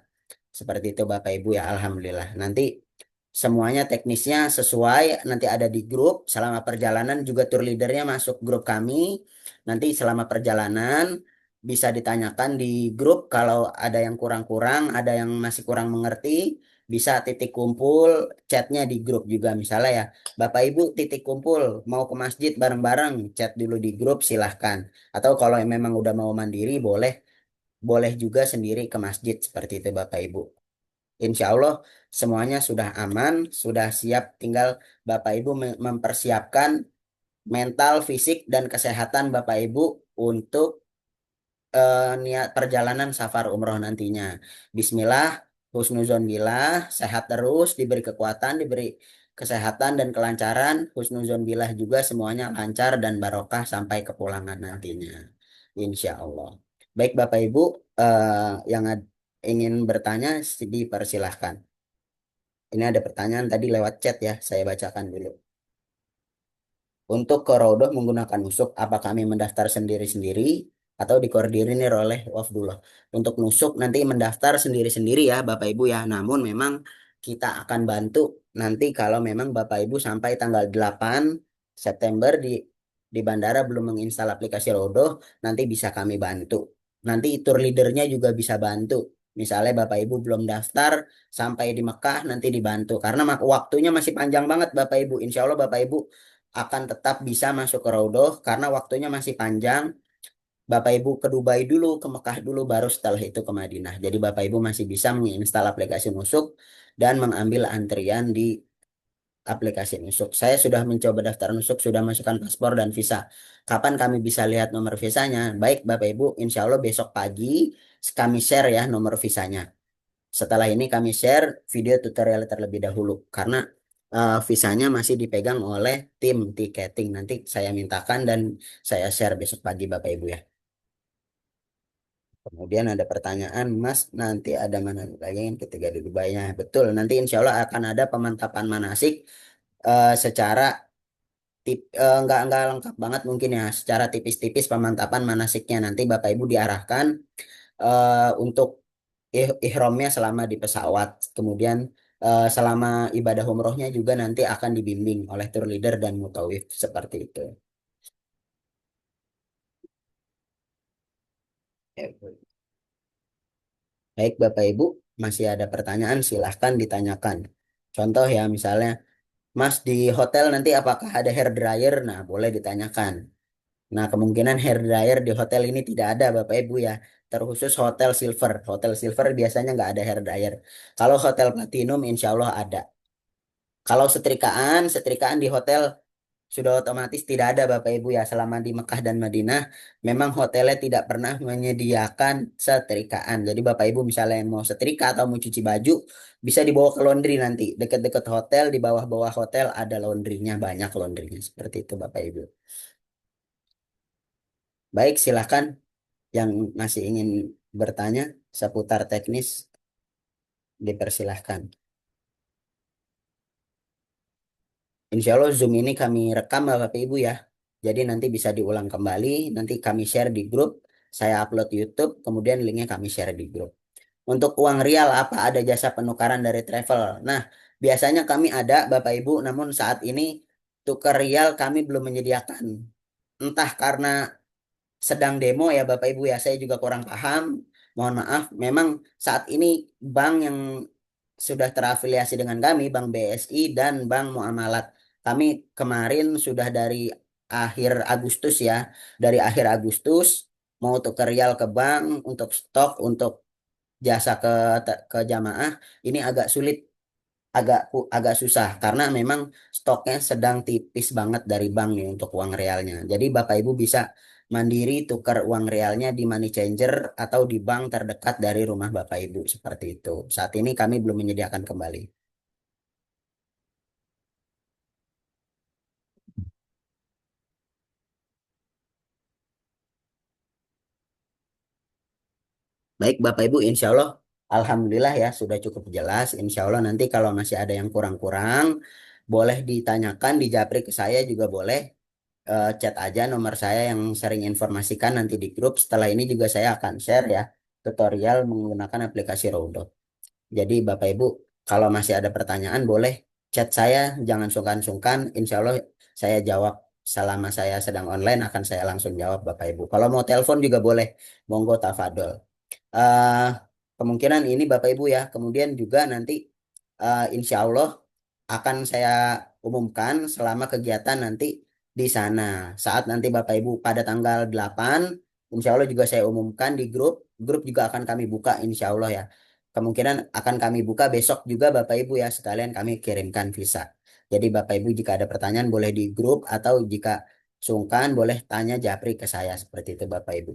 Seperti itu Bapak Ibu ya alhamdulillah. Nanti semuanya teknisnya sesuai nanti ada di grup selama perjalanan juga tour leadernya masuk grup kami. Nanti selama perjalanan bisa ditanyakan di grup kalau ada yang kurang-kurang, ada yang masih kurang mengerti, bisa titik kumpul chatnya di grup juga misalnya ya. Bapak Ibu titik kumpul mau ke masjid bareng-bareng chat dulu di grup silahkan. Atau kalau memang udah mau mandiri boleh boleh juga sendiri ke masjid seperti itu Bapak Ibu. Insya Allah semuanya sudah aman, sudah siap. Tinggal Bapak Ibu mempersiapkan mental, fisik, dan kesehatan Bapak Ibu untuk niat perjalanan safar umroh nantinya. Bismillah, husnuzon billah, sehat terus, diberi kekuatan, diberi kesehatan dan kelancaran. Husnuzon billah juga semuanya lancar dan barokah sampai kepulangan nantinya. Insya Allah. Baik Bapak Ibu, yang ingin bertanya dipersilahkan. Ini ada pertanyaan tadi lewat chat ya, saya bacakan dulu. Untuk ke Rodoh menggunakan nusuk, apa kami mendaftar sendiri-sendiri atau dikoordinir oleh Wafdullah? Untuk nusuk nanti mendaftar sendiri-sendiri ya Bapak Ibu ya. Namun memang kita akan bantu nanti kalau memang Bapak Ibu sampai tanggal 8 September di bandara belum menginstal aplikasi Rodoh, nanti bisa kami bantu. Nanti tour leadernya juga bisa bantu. Misalnya Bapak Ibu belum daftar sampai di Mekah nanti dibantu karena waktunya masih panjang banget Bapak Ibu. Insya Allah Bapak Ibu akan tetap bisa masuk ke Raudhoh karena waktunya masih panjang. Bapak Ibu ke Dubai dulu, ke Mekah dulu, baru setelah itu ke Madinah. Jadi Bapak Ibu masih bisa menginstal aplikasi Nusuk dan mengambil antrian di aplikasi Nusuk. Saya sudah mencoba daftar Nusuk, sudah masukkan paspor dan visa. Kapan kami bisa lihat nomor visanya? Baik Bapak Ibu, insya Allah besok pagi kami share ya nomor visanya. Setelah ini kami share video tutorial terlebih dahulu karena visanya masih dipegang oleh tim tiketing. Nanti saya mintakan dan saya share besok pagi Bapak Ibu ya. Kemudian ada pertanyaan, Mas, nanti ada mana lagi yang ketiga di Dubai-nya? Betul, nanti insya Allah akan ada pemantapan manasik secara nggak lengkap banget mungkin ya, secara tipis-tipis pemantapan manasiknya nanti Bapak Ibu diarahkan untuk ihramnya selama di pesawat. Kemudian selama ibadah umrohnya juga nanti akan dibimbing oleh tour leader dan mutawif seperti itu. Ya, baik Bapak Ibu, masih ada pertanyaan silahkan ditanyakan. Contoh ya misalnya, Mas di hotel nanti apakah ada hair dryer? Nah boleh ditanyakan. Nah kemungkinan hair dryer di hotel ini tidak ada Bapak Ibu ya. Terkhusus hotel silver. Hotel silver biasanya nggak ada hair dryer. Kalau hotel platinum insya Allah ada. Kalau setrikaan di hotel sudah otomatis tidak ada Bapak Ibu ya selama di Mekah dan Madinah memang hotelnya tidak pernah menyediakan setrikaan. Jadi Bapak Ibu misalnya yang mau setrika atau mau cuci baju bisa dibawa ke laundry nanti. Dekat-dekat hotel di bawah-bawah hotel ada laundrynya banyak laundrynya seperti itu Bapak Ibu. Baik silakan yang masih ingin bertanya seputar teknis dipersilahkan. Insya Allah Zoom ini kami rekam Bapak Ibu ya. Jadi nanti bisa diulang kembali, nanti kami share di grup, saya upload YouTube, kemudian linknya kami share di grup. Untuk uang rial apa ada jasa penukaran dari travel? Nah, biasanya kami ada Bapak Ibu, namun saat ini tukar rial kami belum menyediakan. Entah karena sedang demo ya Bapak Ibu ya, saya juga kurang paham. Mohon maaf, memang saat ini bank yang sudah terafiliasi dengan kami, Bank BSI dan Bank Muamalat. Kami kemarin sudah dari akhir Agustus ya, dari akhir Agustus mau tukar rial ke bank untuk stok untuk jasa ke jamaah ini agak sulit, agak susah karena memang stoknya sedang tipis banget dari bank nih untuk uang realnya. Jadi Bapak Ibu bisa mandiri tukar uang realnya di money changer atau di bank terdekat dari rumah Bapak Ibu seperti itu. Saat ini kami belum menyediakan kembali. Baik Bapak Ibu, insya Allah, Alhamdulillah ya sudah cukup jelas. Insya Allah nanti kalau masih ada yang kurang-kurang, boleh ditanyakan di Japri ke saya juga boleh. Chat aja nomor saya yang sering informasikan nanti di grup. Setelah ini juga saya akan share ya tutorial menggunakan aplikasi Rodo. Jadi Bapak Ibu, kalau masih ada pertanyaan boleh chat saya, jangan sungkan-sungkan. Insya Allah saya jawab selama saya sedang online akan saya langsung jawab Bapak Ibu. Kalau mau telepon juga boleh, monggo tafadol. eh Kemungkinan ini Bapak Ibu ya. Kemudian juga nanti insya Allah akan saya umumkan selama kegiatan nanti di sana. Saat nanti Bapak Ibu pada tanggal 8, insya Allah juga saya umumkan di grup. Grup juga akan kami buka insya Allah ya. Kemungkinan akan kami buka besok juga Bapak Ibu ya. Sekalian kami kirimkan visa. Jadi Bapak Ibu jika ada pertanyaan boleh di grup atau jika sungkan boleh tanya Japri ke saya seperti itu Bapak Ibu.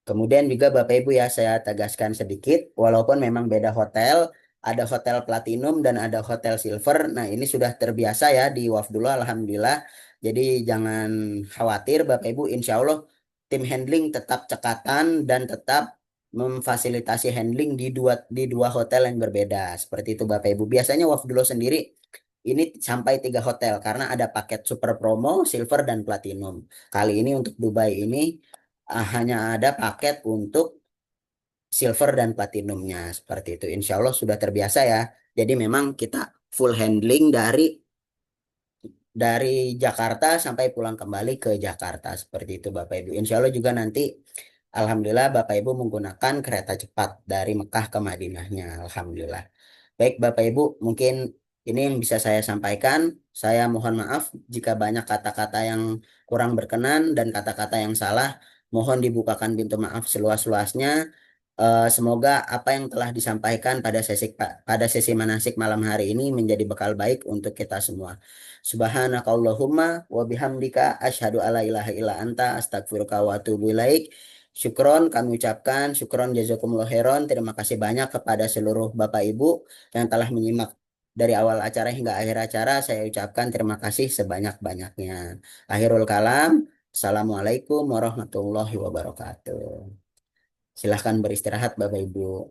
Kemudian juga Bapak Ibu ya saya tegaskan sedikit, walaupun memang beda hotel, ada hotel platinum dan ada hotel silver. Nah ini sudah terbiasa ya di Wafdullah, Alhamdulillah. Jadi jangan khawatir Bapak Ibu, insya Allah tim handling tetap cekatan dan tetap memfasilitasi handling di dua hotel yang berbeda. Seperti itu Bapak Ibu. Biasanya Wafdullah sendiri ini sampai 3 hotel karena ada paket super promo, silver dan platinum. Kali ini untuk Dubai ini hanya ada paket untuk silver dan platinumnya seperti itu. Insya Allah sudah terbiasa ya. Jadi memang kita full handling dari Jakarta sampai pulang kembali ke Jakarta seperti itu Bapak Ibu. Insya Allah juga nanti Alhamdulillah Bapak Ibu menggunakan kereta cepat dari Mekah ke Madinahnya. Alhamdulillah. Baik Bapak Ibu, mungkin ini yang bisa saya sampaikan. Saya mohon maaf jika banyak kata-kata yang kurang berkenan dan kata-kata yang salah. Mohon dibukakan pintu maaf seluas-luasnya. Semoga apa yang telah disampaikan pada sesi manasik malam hari ini menjadi bekal baik untuk kita semua. Subhanakallahumma wa bihamdika asyhadu alla ilaha illa anta astagfiruka wa atubu ilaik. Syukron kami ucapkan, syukron jazakumullah khairan. Terima kasih banyak kepada seluruh Bapak Ibu yang telah menyimak dari awal acara hingga akhir acara. Saya ucapkan terima kasih sebanyak-banyaknya. Akhirul kalam. Assalamualaikum warahmatullahi wabarakatuh. Silahkan beristirahat Bapak Ibu.